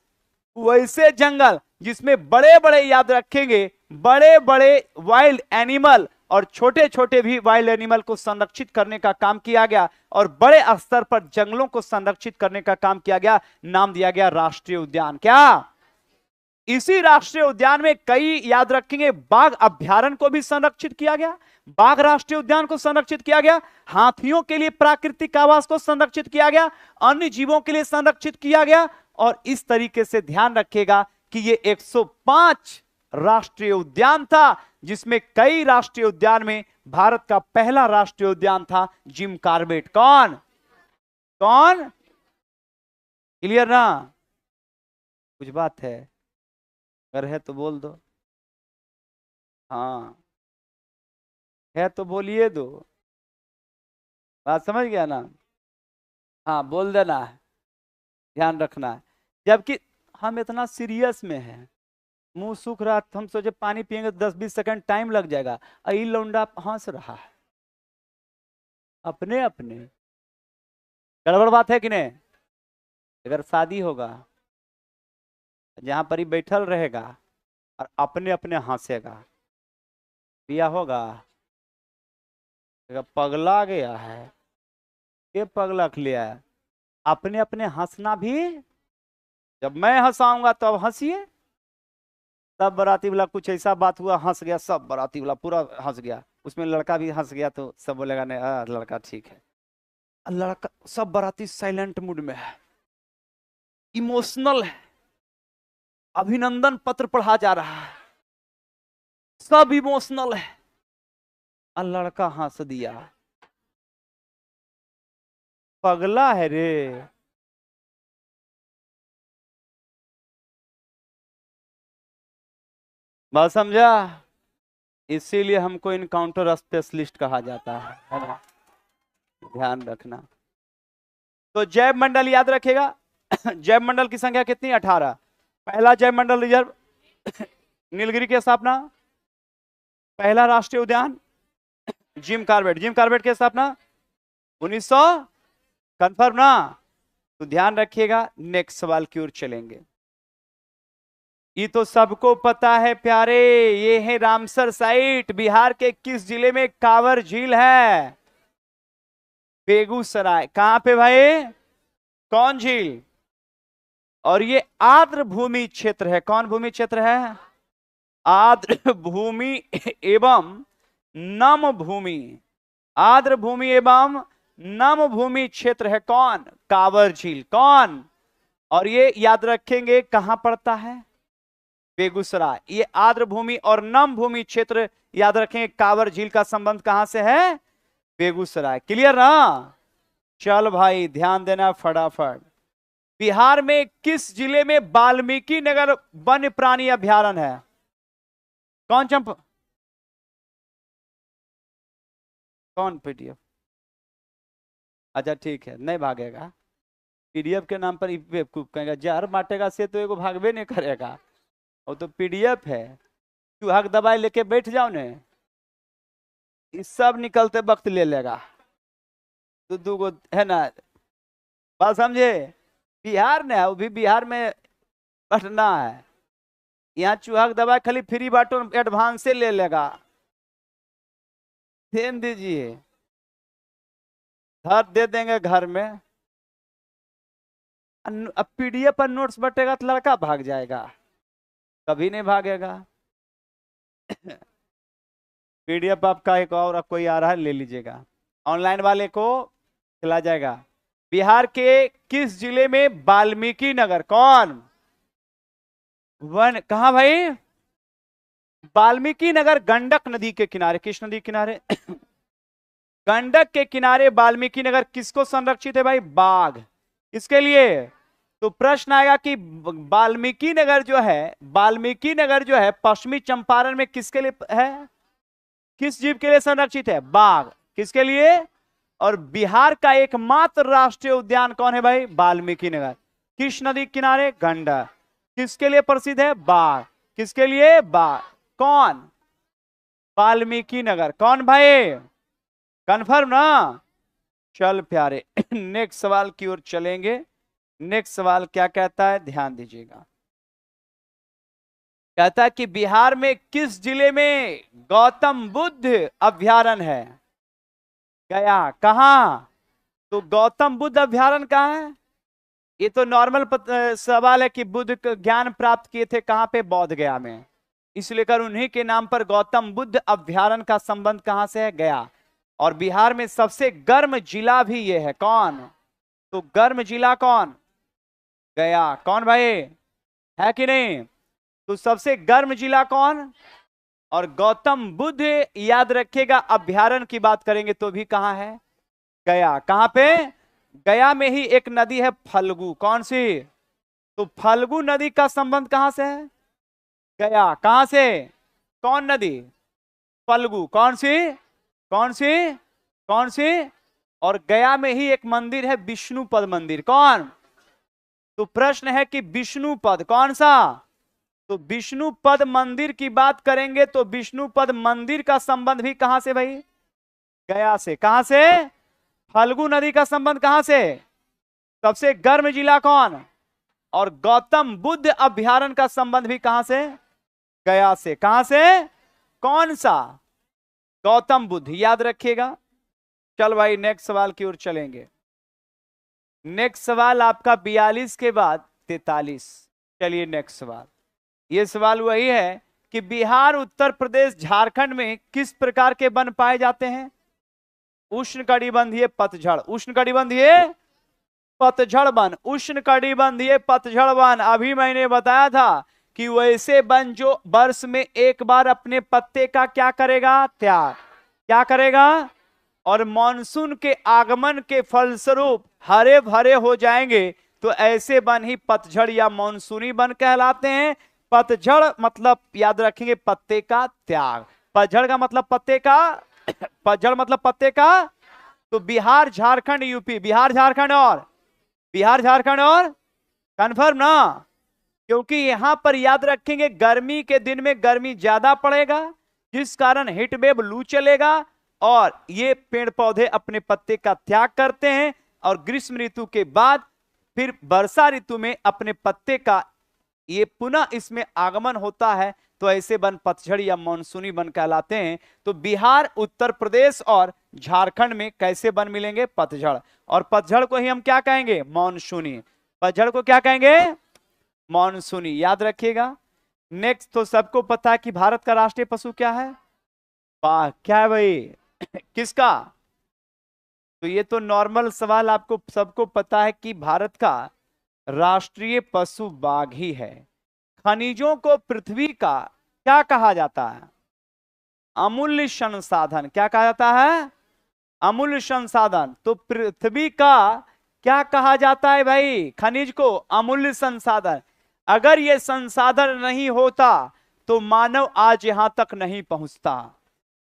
वैसे जंगल जिसमें बड़े बड़े याद रखेंगे बड़े बड़े वाइल्ड एनिमल और छोटे छोटे भी वाइल्ड एनिमल को संरक्षित करने का काम किया गया और बड़े स्तर पर जंगलों को संरक्षित करने का काम किया गया, नाम दिया गया राष्ट्रीय उद्यान। क्या? इसी राष्ट्रीय उद्यान में कई याद रखेंगे बाघ अभ्यारण्य को भी संरक्षित किया गया, बाघ राष्ट्रीय उद्यान को संरक्षित किया गया, हाथियों के लिए प्राकृतिक आवास को संरक्षित किया गया, अन्य जीवों के लिए संरक्षित किया गया। और इस तरीके से ध्यान रखिएगा कि ये 105 राष्ट्रीय उद्यान था, जिसमें कई राष्ट्रीय उद्यान में भारत का पहला राष्ट्रीय उद्यान था जिम कॉर्बेट। कौन कौन? क्लियर ना? कुछ बात है? अगर है तो बोल दो। हाँ है तो बोलिए दो। बात समझ गया ना? हाँ बोल देना है, ध्यान रखना है। जबकि हम इतना सीरियस में हैं, मुंह सूख रहा, हम सोचे पानी पिएंगे 10-20 सेकंड टाइम लग जाएगा, अई लौंडा हंस रहा है अपने अपने। गड़बड़ बात है कि नहीं? अगर शादी होगा जहां पर ही बैठल रहेगा और अपने अपने हंसेगा, पिया होगा पगला गया है, ये पगला लिया है, अपने अपने हंसना भी। जब मैं हंसाऊंगा तब हंसिए। सब बाराती वाला कुछ ऐसा बात हुआ, हंस गया, सब बाराती वाला पूरा हंस गया, उसमें लड़का भी हंस गया तो सब बोलेगा नहीं लड़का ठीक है। लड़का, सब बाराती साइलेंट मूड में है, इमोशनल है, अभिनंदन पत्र पढ़ा जा रहा है, सब इमोशनल है, और लड़का हंस दिया, पगला है रे। बात समझा? इसीलिए हमको इनकाउंटर स्पेशलिस्ट कहा जाता है ना? ध्यान रखना। तो जैव मंडल याद रखेगा जैव मंडल की संख्या कितनी? 18। पहला जैव मंडल रिजर्व नीलगिरी की स्थापना, पहला राष्ट्रीय उद्यान जिम कॉर्बेट, जिम कॉर्बेट की स्थापना 1900। कंफर्म ना? तो ध्यान रखिएगा, नेक्स्ट सवाल की ओर चलेंगे। ये तो सबको पता है प्यारे, ये है रामसर साइट। बिहार के किस जिले में कांवर झील है? बेगूसराय। कहां पे भाई? कौन झील? और ये आर्द्र भूमि क्षेत्र है। कौन भूमि क्षेत्र है? आर्द्र भूमि एवं नम भूमि, आर्द्र भूमि एवं नम भूमि क्षेत्र है। कौन? कांवर झील। कौन? और ये याद रखेंगे कहां पड़ता है? बेगूसराय। ये आर्द्र भूमि और नम भूमि क्षेत्र याद रखेंगे, कांवर झील का संबंध कहां से है? बेगूसराय। क्लियर ना? चल भाई ध्यान देना फटाफट। बिहार में किस जिले में वाल्मीकि नगर वन्य प्राणी अभ्यारण्य है? कौन चंप कौन पीडीएफ? अच्छा ठीक है, नहीं भागेगा। पीडीएफ के नाम पर बेवकूफ कहेगा, जहर बांटेगा से तो एगो भागबे नहीं करेगा। वो तो पीडीएफ है, चूहा की दवाई लेके बैठ जाओ ने, इस सब निकलते वक्त ले लेगा। दो गो है ना, बात समझे? बिहार ने है, वो भी बिहार में पढ़ना है। यहाँ चूहा की दवाई खाली फ्री बाटो, एडवांस से ले लेगा। ध्यान दीजिए, धर दे देंगे घर में। अब पीडीएफ पर नोट्स बटेगा तो लड़का भाग जाएगा, कभी नहीं भागेगा। पीडीएफ आपका एक और कोई आ रहा है, ले लीजिएगा, ऑनलाइन वाले को चला जाएगा। बिहार के किस जिले में वाल्मीकि नगर, कौन वन, कहा भाई? वाल्मीकि नगर गंडक नदी के किनारे। किस नदी के किनारे? गंडक के किनारे वाल्मीकि नगर किसको संरक्षित है भाई? बाघ। किसके लिए? तो प्रश्न आएगा कि वाल्मीकि नगर जो है, वाल्मीकि नगर जो है पश्चिमी चंपारण में किसके लिए है? किस जीव के लिए संरक्षित है? बाघ। किसके लिए? और बिहार का एकमात्र राष्ट्रीय उद्यान कौन है भाई? वाल्मीकि नगर। किस नदी किनारे? गंडक। किसके लिए प्रसिद्ध है? बाघ। किसके लिए? बाघ। कौन? वाल्मीकि नगर। कौन भाई? कन्फर्म ना? चल प्यारे, नेक्स्ट सवाल की ओर चलेंगे। नेक्स्ट सवाल क्या कहता है, ध्यान दीजिएगा। कहता है कि बिहार में किस जिले में गौतम बुद्ध अभ्यारण्य है? गया। कहां? तो गौतम बुद्ध अभ्यारण्य कहां है? ये तो नॉर्मल सवाल है कि बुद्ध ज्ञान प्राप्त किए थे कहां पे? बोध गया में, इसलिए कर उन्हीं के नाम पर गौतम बुद्ध अभ्यारण्य का संबंध कहां से है? गया। और बिहार में सबसे गर्म जिला भी ये है, कौन? तो गर्म जिला कौन? गया। कौन भाई? है कि नहीं? तो सबसे गर्म जिला कौन? और गौतम बुद्ध याद रखिएगा, अभ्यारण्य की बात करेंगे तो भी कहां है? गया। कहां पे? गया में ही एक नदी है फल्गु। कौन सी? तो फल्गु नदी का संबंध कहां से है? गया। कहां से? कौन नदी? फल्गु। कौन सी? कौन सी? कौन सी? और गया में ही एक मंदिर है विष्णुपद मंदिर। कौन? तो प्रश्न है कि विष्णुपद कौन सा? तो विष्णुपद मंदिर की बात करेंगे तो विष्णुपद मंदिर का संबंध भी कहां से भाई? गया से। कहां से? फल्गु नदी का संबंध कहां से? सबसे गर्म जिला कौन? और गौतम बुद्ध अभ्यारण्य का संबंध भी कहां से? गया से। कहां से? कौन सा? गौतम बुद्ध, याद रखिएगा। चल भाई नेक्स्ट सवाल की ओर चलेंगे। नेक्स्ट सवाल आपका 42 के बाद 43। चलिए नेक्स्ट सवाल। यह सवाल वही है कि बिहार, उत्तर प्रदेश, झारखंड में किस प्रकार के वन पाए जाते हैं? उष्णकटिबंधीय पतझड़। उष्णकटिबंधीय पतझड़ वन। उष्णकटिबंधीय पतझड़ वन। अभी मैंने बताया था कि वैसे वन जो वर्ष में एक बार अपने पत्ते का क्या करेगा? त्याग। क्या करेगा? और मानसून के आगमन के फलस्वरूप हरे भरे हो जाएंगे, तो ऐसे वन ही पतझड़ या मानसूनी वन कहलाते हैं। पतझड़ मतलब याद रखेंगे पत्ते का त्याग। पतझड़ का मतलब पत्ते का पतझड़ मतलब पत्ते का। तो बिहार, झारखंड, यूपी, बिहार झारखंड और कन्फर्म ना? क्योंकि यहां पर याद रखेंगे गर्मी के दिन में गर्मी ज्यादा पड़ेगा, जिस कारण हीट वेव, लू चलेगा, और ये पेड़ पौधे अपने पत्ते का त्याग करते हैं, और ग्रीष्म ऋतु के बाद फिर वर्षा ऋतु में अपने पत्ते का ये पुनः इसमें आगमन होता है। तो ऐसे वन पतझड़ या मानसूनी वन कहलाते हैं। तो बिहार, उत्तर प्रदेश और झारखंड में कैसे वन मिलेंगे? पतझड़। और पतझड़ को ही हम क्या कहेंगे? मानसूनी। पतझड़ को क्या कहेंगे? मानसूनी। याद रखिएगा। नेक्स्ट, तो सबको पता है कि भारत का राष्ट्रीय पशु क्या है? बाघ। क्या है भाई? किसका? तो ये तो नॉर्मल सवाल, आपको सबको पता है कि भारत का राष्ट्रीय पशु बाघ ही है। खनिजों को पृथ्वी का क्या कहा जाता है? अमूल्य संसाधन। क्या कहा जाता है? अमूल्य संसाधन। तो पृथ्वी का क्या कहा जाता है भाई? खनिज को अमूल्य संसाधन। अगर ये संसाधन नहीं होता तो मानव आज यहां तक नहीं पहुंचता।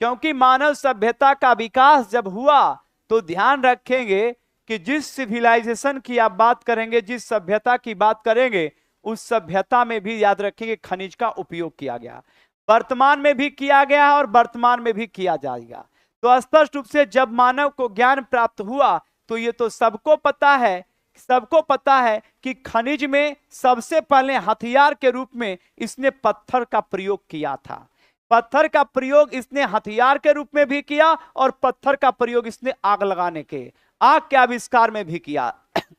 क्योंकि मानव सभ्यता का विकास जब हुआ तो ध्यान रखेंगे कि जिस सिविलाइजेशन की आप बात करेंगे, जिस सभ्यता की बात करेंगे, उस सभ्यता में भी याद रखेंगे खनिज का उपयोग किया गया। वर्तमान में भी किया गया है और वर्तमान में भी किया जाएगा। तो स्पष्ट रूप से जब मानव को ज्ञान प्राप्त हुआ तो ये तो सबको पता है, सबको पता है कि खनिज में सबसे पहले हथियार के रूप में इसने पत्थर का प्रयोग किया था। पत्थर का प्रयोग इसने हथियार के रूप में भी किया और पत्थर का प्रयोग इसने आग लगाने के, आग के आविष्कार में भी किया।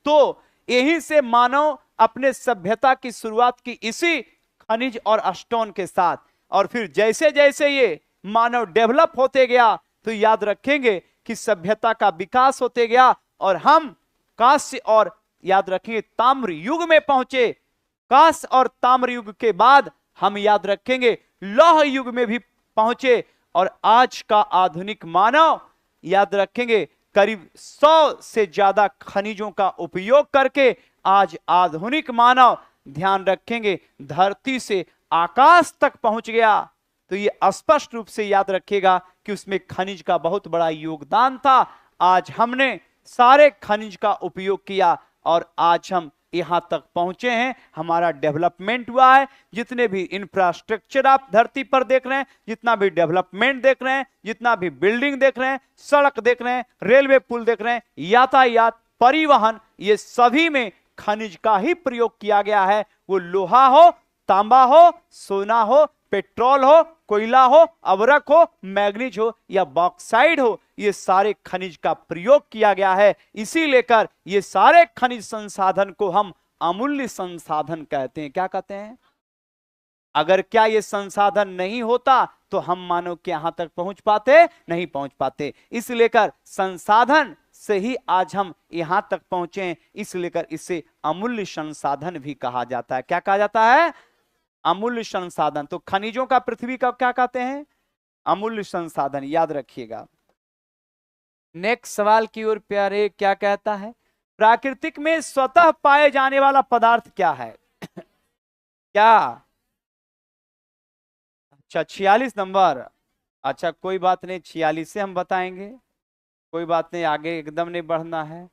तो यही से मानव अपने सभ्यता की शुरुआत की इसी खनिज और स्टोन के साथ। और फिर जैसे जैसे ये मानव डेवलप होते गया तो याद रखेंगे कि सभ्यता का विकास होते गया और हम कांस्य और याद रखेंगे ताम्र युग में पहुंचे। कांस्य और ताम्र युग के बाद हम याद रखेंगे लौह युग में भी पहुंचे और आज का आधुनिक मानव याद रखेंगे करीब 100 से ज्यादा खनिजों का उपयोग करके आज आधुनिक मानव ध्यान रखेंगे धरती से आकाश तक पहुंच गया। तो ये स्पष्ट रूप से याद रखिएगा कि उसमें खनिज का बहुत बड़ा योगदान था। आज हमने सारे खनिज का उपयोग किया और आज हम यहां तक पहुंचे हैं, हमारा डेवलपमेंट हुआ है। जितने भी इंफ्रास्ट्रक्चर आप धरती पर देख रहे हैं, जितना भी डेवलपमेंट देख रहे हैं, जितना भी बिल्डिंग देख रहे हैं, सड़क देख रहे हैं, रेलवे पुल देख रहे हैं, यातायात, परिवहन, ये सभी में खनिज का ही प्रयोग किया गया है। वो लोहा हो, तांबा हो, सोना हो, पेट्रोल हो, कोयला हो, अवरक हो, मैग्नीज हो या बॉक्साइड हो, ये सारे खनिज का प्रयोग किया गया है। इसी लेकर ये सारे खनिज संसाधन को हम अमूल्य संसाधन कहते हैं। क्या कहते हैं? अगर क्या ये संसाधन नहीं होता तो हम मानव के यहां तक पहुंच पाते नहीं पहुंच पाते। इस लेकर संसाधन से ही आज हम यहां तक पहुंचे हैं, इस लेकर इसे अमूल्य संसाधन भी कहा जाता है। क्या कहा जाता है? अमूल्य संसाधन। तो खनिजों का पृथ्वी का क्या कहते हैं? अमूल्य संसाधन। याद रखिएगा। नेक्स्ट सवाल की ओर प्यारे, क्या कहता है? प्राकृतिक में स्वतः पाए जाने वाला पदार्थ क्या है? क्या? अच्छा 46 नंबर। अच्छा कोई बात नहीं, 46 से हम बताएंगे, कोई बात नहीं, आगे एकदम नहीं बढ़ना है।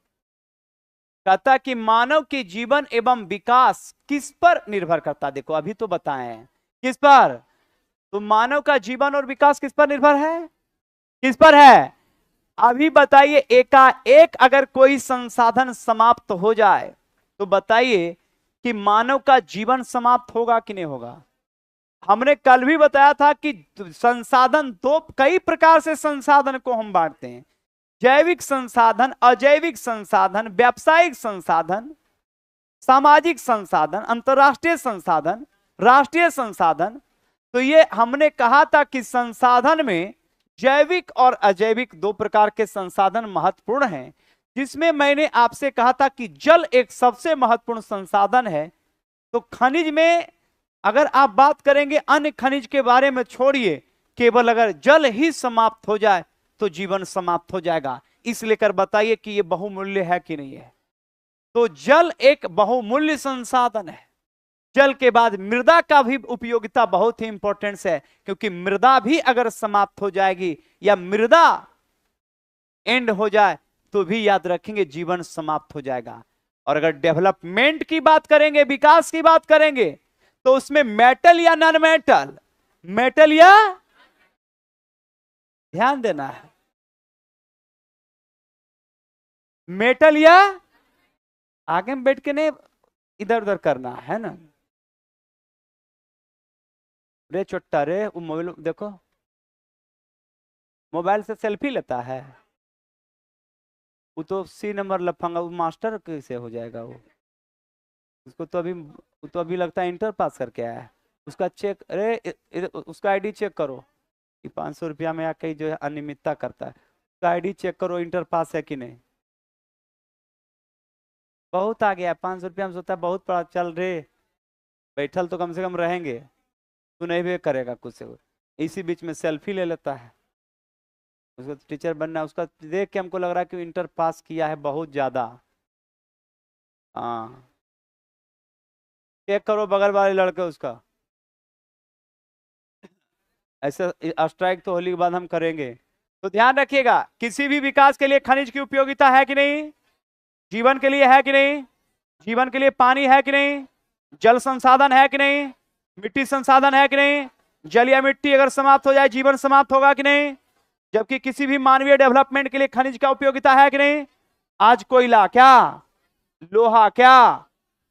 कहता कि मानव के जीवन एवं विकास किस पर निर्भर करता? देखो अभी तो बताए हैं किस पर। तो मानव का जीवन और विकास किस पर निर्भर है? किस पर है? अभी बताइए। एकाएक अगर कोई संसाधन समाप्त हो जाए तो बताइए कि मानव का जीवन समाप्त होगा कि नहीं होगा? हमने कल भी बताया था कि संसाधन दो, कई प्रकार से संसाधन को हम बांटते हैं। जैविक संसाधन, अजैविक संसाधन, व्यावसायिक संसाधन, सामाजिक संसाधन, अंतरराष्ट्रीय संसाधन, राष्ट्रीय संसाधन। तो ये हमने कहा था कि संसाधन में जैविक और अजैविक दो प्रकार के संसाधन महत्वपूर्ण हैं, जिसमें मैंने आपसे कहा था कि जल एक सबसे महत्वपूर्ण संसाधन है। तो खनिज में अगर आप बात करेंगे अन्य खनिज के बारे में छोड़िए, केवल अगर जल ही समाप्त हो जाए तो जीवन समाप्त हो जाएगा। इस लेकर बताइए कि यह बहुमूल्य है कि नहीं है? तो जल एक बहुमूल्य संसाधन है। जल के बाद मृदा का भी उपयोगिता बहुत ही इंपॉर्टेंस है, क्योंकि मृदा भी अगर समाप्त हो जाएगी या मृदा एंड हो जाए तो भी याद रखेंगे जीवन समाप्त हो जाएगा। और अगर डेवलपमेंट की बात करेंगे, विकास की बात करेंगे, तो उसमें मेटल या नॉन मेटल? मेटल या, ध्यान देना है, मेटल या, आगे में बैठ के नहीं इधर उधर करना है ना। रे चोट्टा रे, वो मोबाइल देखो, मोबाइल से सेल्फी लेता है वो तो सी नंबर लफंगा, वो मास्टर कैसे हो जाएगा? वो उसको तो अभी लगता है इंटर पास करके आया है। उसका चेक, अरे उसका आईडी चेक करो कि 500 रुपया में आके जो है अनियमितता करता है। उसका आईडी चेक करो, इंटर पास है कि नहीं। बहुत आ गया 500 रुपया में, सोचता है बहुत पड़ा, चल रे बैठल तो कम से कम रहेंगे, तू नहीं भी करेगा कुछ से। इसी बीच में सेल्फी ले लेता है। उसको टीचर बनना है, उसका देख के हमको लग रहा है कि इंटर पास किया है बहुत ज्यादा। हाँ चेक करो बगल वाले लड़के उसका। ऐसा स्ट्राइक तो होली के बाद हम करेंगे। तो ध्यान रखिएगा, किसी भी विकास के लिए खनिज की उपयोगिता है कि नहीं? जीवन के लिए है कि नहीं? जीवन के लिए पानी है कि नहीं? जल संसाधन है कि नहीं? मिट्टी संसाधन है कि नहीं? जल या मिट्टी अगर समाप्त हो जाए जीवन समाप्त होगा कि नहीं? जबकि किसी भी मानवीय डेवलपमेंट के लिए खनिज का उपयोगिता है कि नहीं? आज कोयला क्या, लोहा क्या,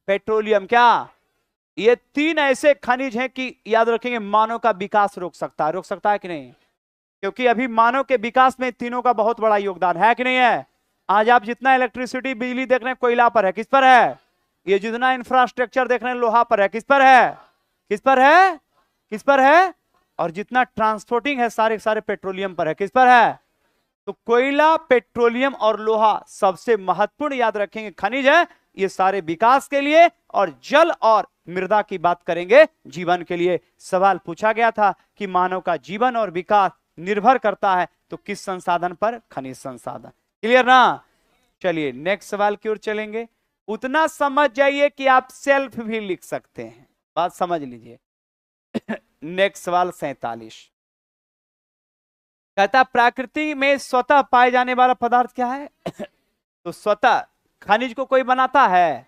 पेट्रोलियम क्या, ये तीन ऐसे खनिज हैं कि याद रखेंगे मानव का विकास रोक सकता है कि नहीं? क्योंकि अभी मानव के विकास में तीनों का बहुत बड़ा योगदान है कि नहीं है? आज आप जितना इलेक्ट्रिसिटी बिजली देख रहे हैं कोयला पर है, किस पर है? ये जितना इंफ्रास्ट्रक्चर देख रहे हैं लोहा पर है, किस पर है? किस पर है? किस पर है? और जितना ट्रांसपोर्टिंग है सारे सारे पेट्रोलियम पर है, किस पर है? तो कोयला, पेट्रोलियम और लोहा सबसे महत्वपूर्ण याद रखेंगे खनिज है, ये सारे विकास के लिए। और जल और मृदा की बात करेंगे जीवन के लिए। सवाल पूछा गया था कि मानव का जीवन और विकास निर्भर करता है तो किस संसाधन पर? खनिज संसाधन। क्लियर ना? चलिए नेक्स्ट सवाल की ओर चलेंगे। उतना समझ जाइए कि आप सेल्फ भी लिख सकते हैं, बात समझ लीजिए। नेक्स्ट सवाल 47 कहता प्रकृति में स्वतः पाए जाने वाला पदार्थ क्या है? तो स्वतः खनिज को कोई बनाता है?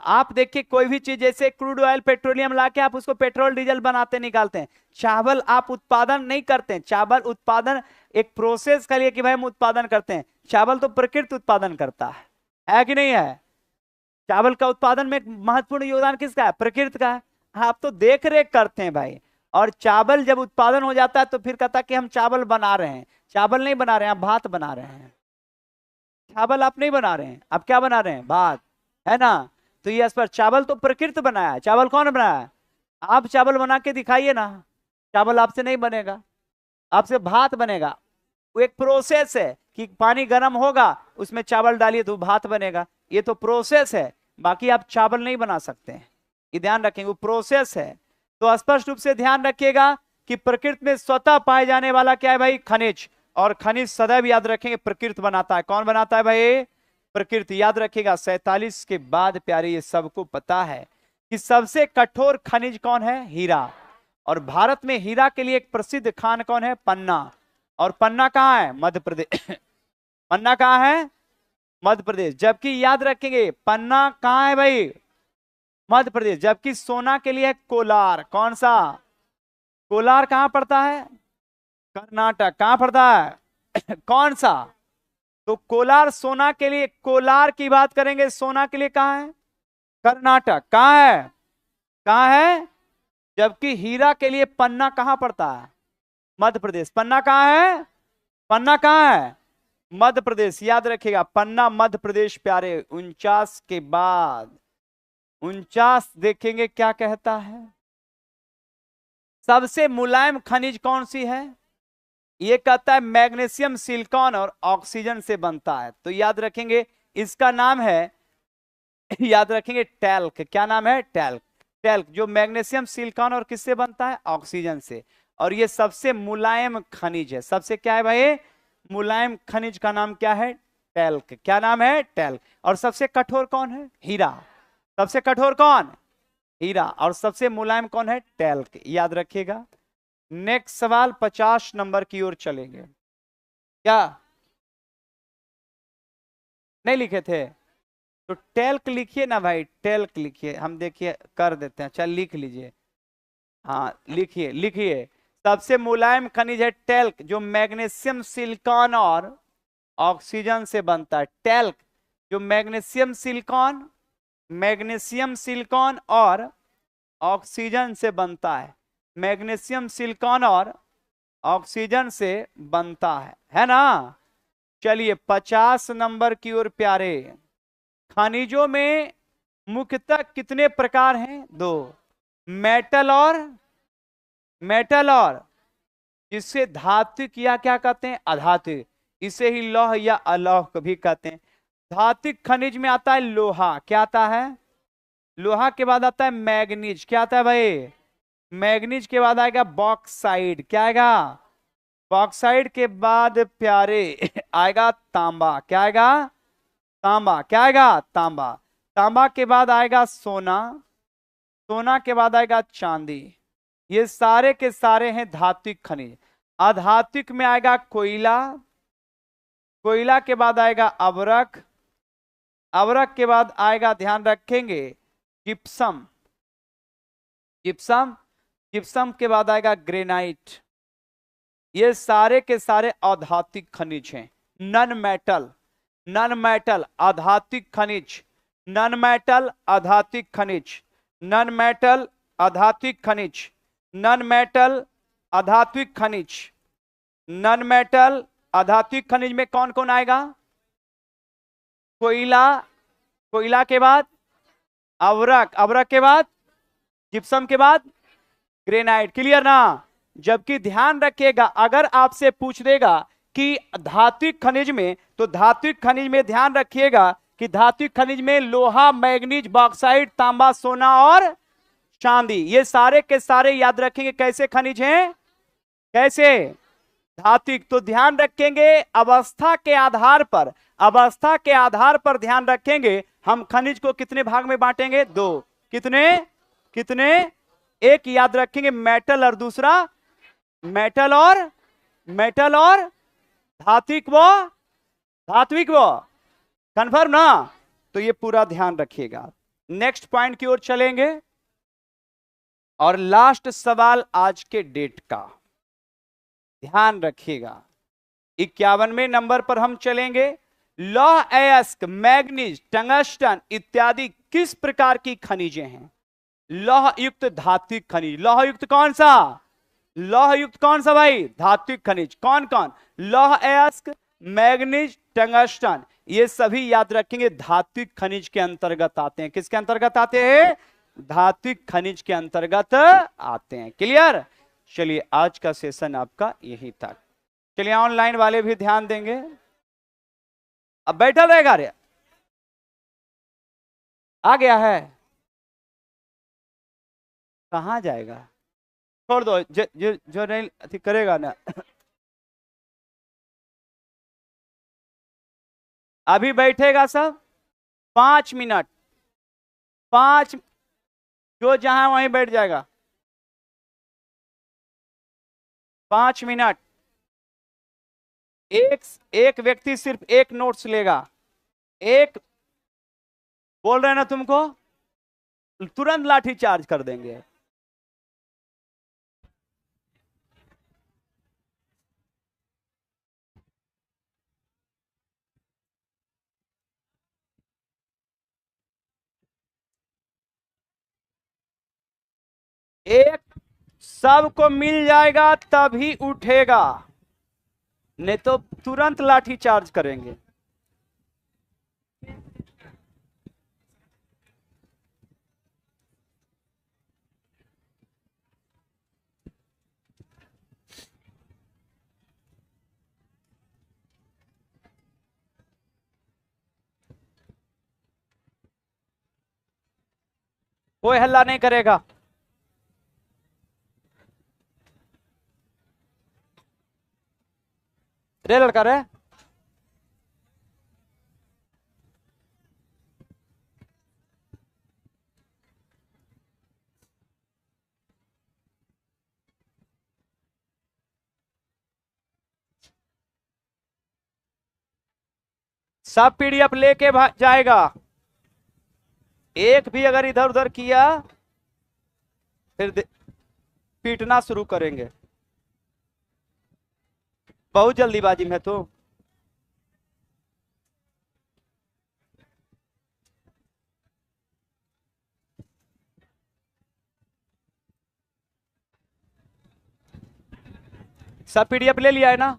आप देखिए कोई भी चीज जैसे क्रूड ऑयल, पेट्रोलियम लाके आप उसको पेट्रोल डीजल बनाते निकालते हैं। चावल आप उत्पादन नहीं करते हैं, चावल उत्पादन एक प्रोसेस के लिए कि भाई हम उत्पादन करते हैं। चावल तो प्रकृति उत्पादन करता है कि नहीं है? चावल का उत्पादन में महत्वपूर्ण योगदान किसका है? प्रकृति का है। आप तो देख रेख करते हैं भाई। और चावल जब उत्पादन हो जाता है तो फिर कहता है कि हम चावल बना रहे हैं। चावल नहीं बना रहे हैं, आप भात बना रहे हैं। चावल आप नहीं बना रहे हैं, आप क्या बना रहे हैं? भात, है ना? तो ये पर चावल तो प्रकृति बनाया है, चावल कौन बनाया है? आप चावल बना के दिखाइए ना, चावल आपसे नहीं बनेगा, आपसे भात बनेगा। वो एक प्रोसेस है कि पानी गर्म होगा उसमें चावल डालिए तो भात बनेगा, ये तो प्रोसेस है। बाकी आप चावल नहीं बना सकते हैं, ये ध्यान रखेंगे, वो प्रोसेस है। तो स्पष्ट रूप से ध्यान रखिएगा कि प्रकृति में स्वतः पाए जाने वाला क्या है भाई? खनिज। और खनिज सदैव याद रखेंगे प्रकृति बनाता है। कौन बनाता है भाई? प्रकृति। याद रखिएगा 47 के बाद प्यारे ये सबको पता है कि सबसे कठोर खनिज कौन है? हीरा। और भारत में हीरा के लिए एक प्रसिद्ध खान कौन है? पन्ना। और पन्ना कहाँ है? मध्य प्रदेश। पन्ना कहाँ है? मध्य प्रदेश। जबकि याद रखेंगे पन्ना कहाँ है भाई? मध्य प्रदेश। जबकि सोना के लिए कोलार। कौन सा? कोलार कहाँ पड़ता है? कर्नाटक। कहाँ पड़ता है? कौन सा? तो कोलार सोना के लिए, कोलार की बात करेंगे सोना के लिए कहाँ है? कर्नाटक। कहाँ है? कहाँ है? जबकि हीरा के लिए पन्ना कहाँ पड़ता है? मध्य प्रदेश। पन्ना कहाँ है? पन्ना कहाँ है? मध्य प्रदेश। याद रखिएगा पन्ना मध्य प्रदेश प्यारे। 49 के बाद 49 देखेंगे क्या कहता है। सबसे मुलायम खनिज कौन सी है? ये कहता है मैग्नीशियम, सिलिकॉन और ऑक्सीजन से बनता है। तो याद रखेंगे इसका नाम है, याद रखेंगे टैल्क। क्या नाम है? टैल्क। टैल्क जो मैग्नीशियम, सिलिकॉन और किससे बनता है? ऑक्सीजन से। और ये सबसे मुलायम खनिज है। सबसे क्या है भाई? मुलायम खनिज का नाम क्या है? टैल्क। क्या नाम है? टैल्क। और सबसे कठोर कौन है? हीरा। सबसे कठोर कौन? हीरा। और सबसे मुलायम कौन है? टैल्क। याद रखिएगा। नेक्स्ट सवाल 50 नंबर की ओर चलेंगे। क्या नहीं लिखे थे? तो टैल्क लिखिए ना भाई, टैल्क लिखिए, हम देखिए कर देते हैं। चल लिख लीजिए, हाँ लिखिए लिखिए। सबसे मुलायम खनिज है टैल्क जो मैग्नीशियम, सिलिकॉन और ऑक्सीजन से बनता है। टैल्क जो मैग्नीशियम, सिलिकॉन, मैग्नीशियम, सिलिकॉन और ऑक्सीजन से बनता है। मैग्नीशियम, सिलिकॉन और ऑक्सीजन से बनता है ना? चलिए 50 नंबर की ओर प्यारे। खनिजों में मुख्यतः कितने प्रकार हैं? 2। मेटल और जिससे धात्विक या क्या कहते हैं? अधात्विक। इसे ही लौह या अलौह भी कहते हैं। धात्विक खनिज में आता है लोहा। क्या आता है? लोहा के बाद आता है मैग्नीज। क्या आता है भाई? मैग्नीज के बाद आएगा बॉक्साइड। क्या आएगा? बॉक्साइड के बाद प्यारे आएगा तांबा। क्या आएगा? तांबा। क्या आएगा? तांबा। तांबा के बाद आएगा सोना। सोना के बाद आएगा चांदी। ये सारे के सारे हैं धात्विक खनिज। अधात्विक में आएगा कोयला, कोयला के बाद आएगा अवरक, अवरक के बाद आएगा, ध्यान रखेंगे, जिप्सम, जिप्सम, जिप्सम के बाद आएगा ग्रेनाइट। ये सारे के सारे अधात्विक खनिज हैं। नन मेटल, नन मेटल अधात्विक खनिज, नन मेटल अधात्विक खनिज, नन मेटल अधात्विक खनिज, नन मेटल अधात्विक खनिज, नन मेटल अधात्विक खनिज में कौन कौन आएगा? कोयला, कोयला के बाद अवरक, अवरक के बाद जिप्सम के बाद ग्रेनाइट। क्लियर ना? जबकि ध्यान रखिएगा, अगर आपसे पूछ देगा कि धात्विक खनिज में, तो धात्विक खनिज में ध्यान रखिएगा कि धात्विक खनिज में लोहा, मैग्नीज, बॉक्साइट, तांबा, सोना और चांदी, ये सारे के सारे याद रखेंगे कैसे खनिज हैं, कैसे? धात्विक। तो ध्यान रखेंगे अवस्था के आधार पर, अवस्था के आधार पर ध्यान रखेंगे हम खनिज को कितने भाग में बांटेंगे? दो। कितने कितने? एक याद रखेंगे मेटल और दूसरा मेटल और, मेटल और धात्विक व धात्विक व, कंफर्म ना? तो ये पूरा ध्यान रखिएगा। नेक्स्ट पॉइंट की ओर चलेंगे और लास्ट सवाल आज के डेट का, ध्यान रखिएगा 51वें नंबर पर हम चलेंगे। लौह अयस्क, मैग्नीज, टंगस्टन इत्यादि किस प्रकार की खनिजें हैं? लौह युक्त धात्विक खनिज। लौह युक्त कौन सा? लौह युक्त कौन सा भाई? धात्विक खनिज। कौन कौन? लौह अयस्क, मैग्नीज, टंगस्टन, ये सभी याद रखेंगे धात्विक खनिज के अंतर्गत आते हैं। किसके अंतर्गत आते हैं? धात्विक खनिज के अंतर्गत आते हैं। क्लियर? चलिए आज का सेशन आपका यही था। चलिए ऑनलाइन वाले भी ध्यान देंगे। अब बैठा रहेगा रे, आ गया है, कहां जाएगा? छोड़ दो, जो नहीं करेगा ना अभी बैठेगा सब 5 मिनट, 5, जो जहां वहीं बैठ जाएगा 5 मिनट। एक एक व्यक्ति सिर्फ एक नोट्स लेगा। एक, बोल रहे हैं ना तुमको, तुरंत लाठी चार्ज कर देंगे। एक सबको मिल जाएगा तभी उठेगा, नहीं तो तुरंत लाठी चार्ज करेंगे। कोई हल्ला नहीं करेगा। रे लड़का रे, सब पीडीएफ लेके जाएगा। एक भी अगर इधर उधर किया फिर पीटना शुरू करेंगे। बहुत जल्दीबाजी में तो। सब पीडीएफ ले लिया है ना?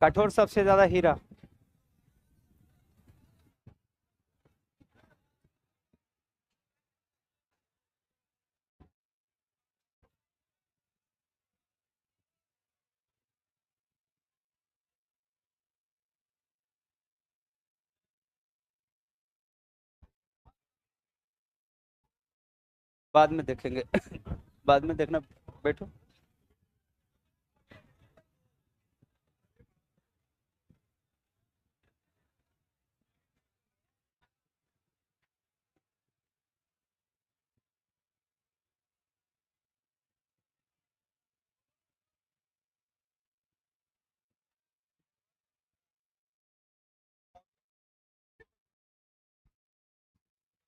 कठोर सबसे ज्यादा हीरा। बाद में देखेंगे बाद में देखना, बैठो।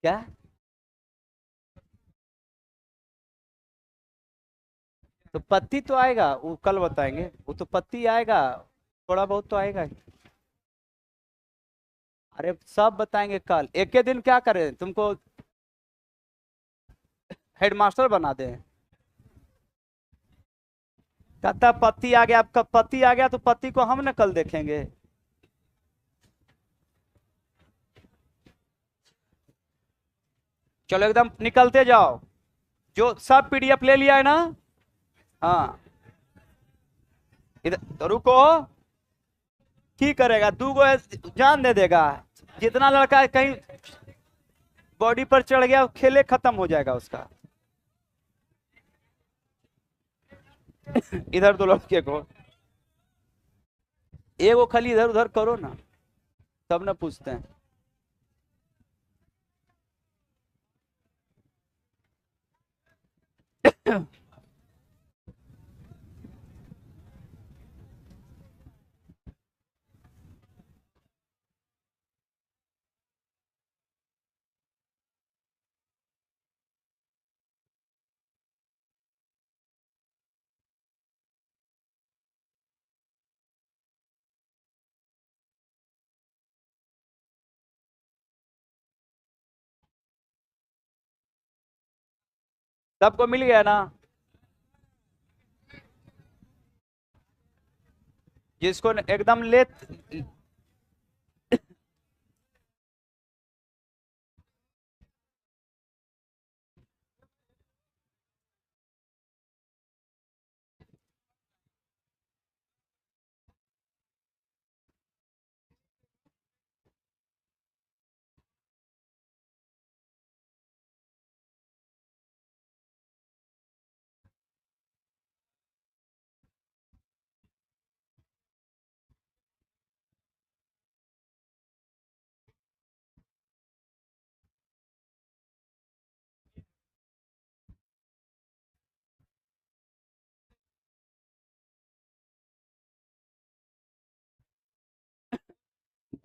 क्या? तो पत्ती तो आएगा, वो कल बताएंगे, वो तो पत्ती आएगा, थोड़ा बहुत तो आएगा ही। अरे सब बताएंगे कल, एक ही दिन क्या करें तुमको हेडमास्टर बना दे। कहता पत्ती आ गया, आपका पत्ती आ गया तो पत्ती को हम न कल देखेंगे। चलो एकदम निकलते जाओ। जो सब पीडीएफ ले लिया है ना? हाँ। इधर तो रुको। की करेगा, जान दे देगा। जितना लड़का कहीं बॉडी पर चढ़ गया, खेले खत्म हो जाएगा उसका। इधर दो लड़के को, एगो खाली इधर उधर करो ना, तब ना पूछते हैं। सबको मिल गया ना? जिसको एकदम ले,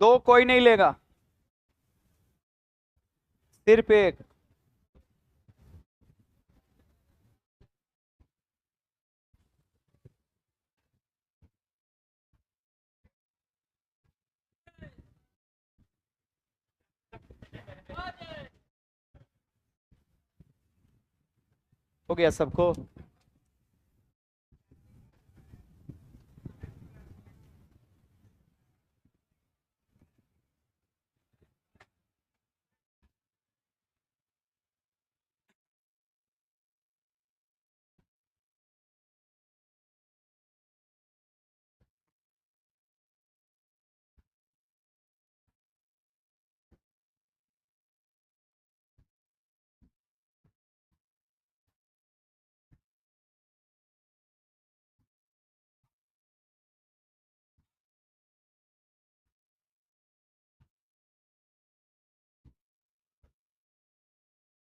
दो कोई नहीं लेगा, सिर्फ एक। हो गया सबको?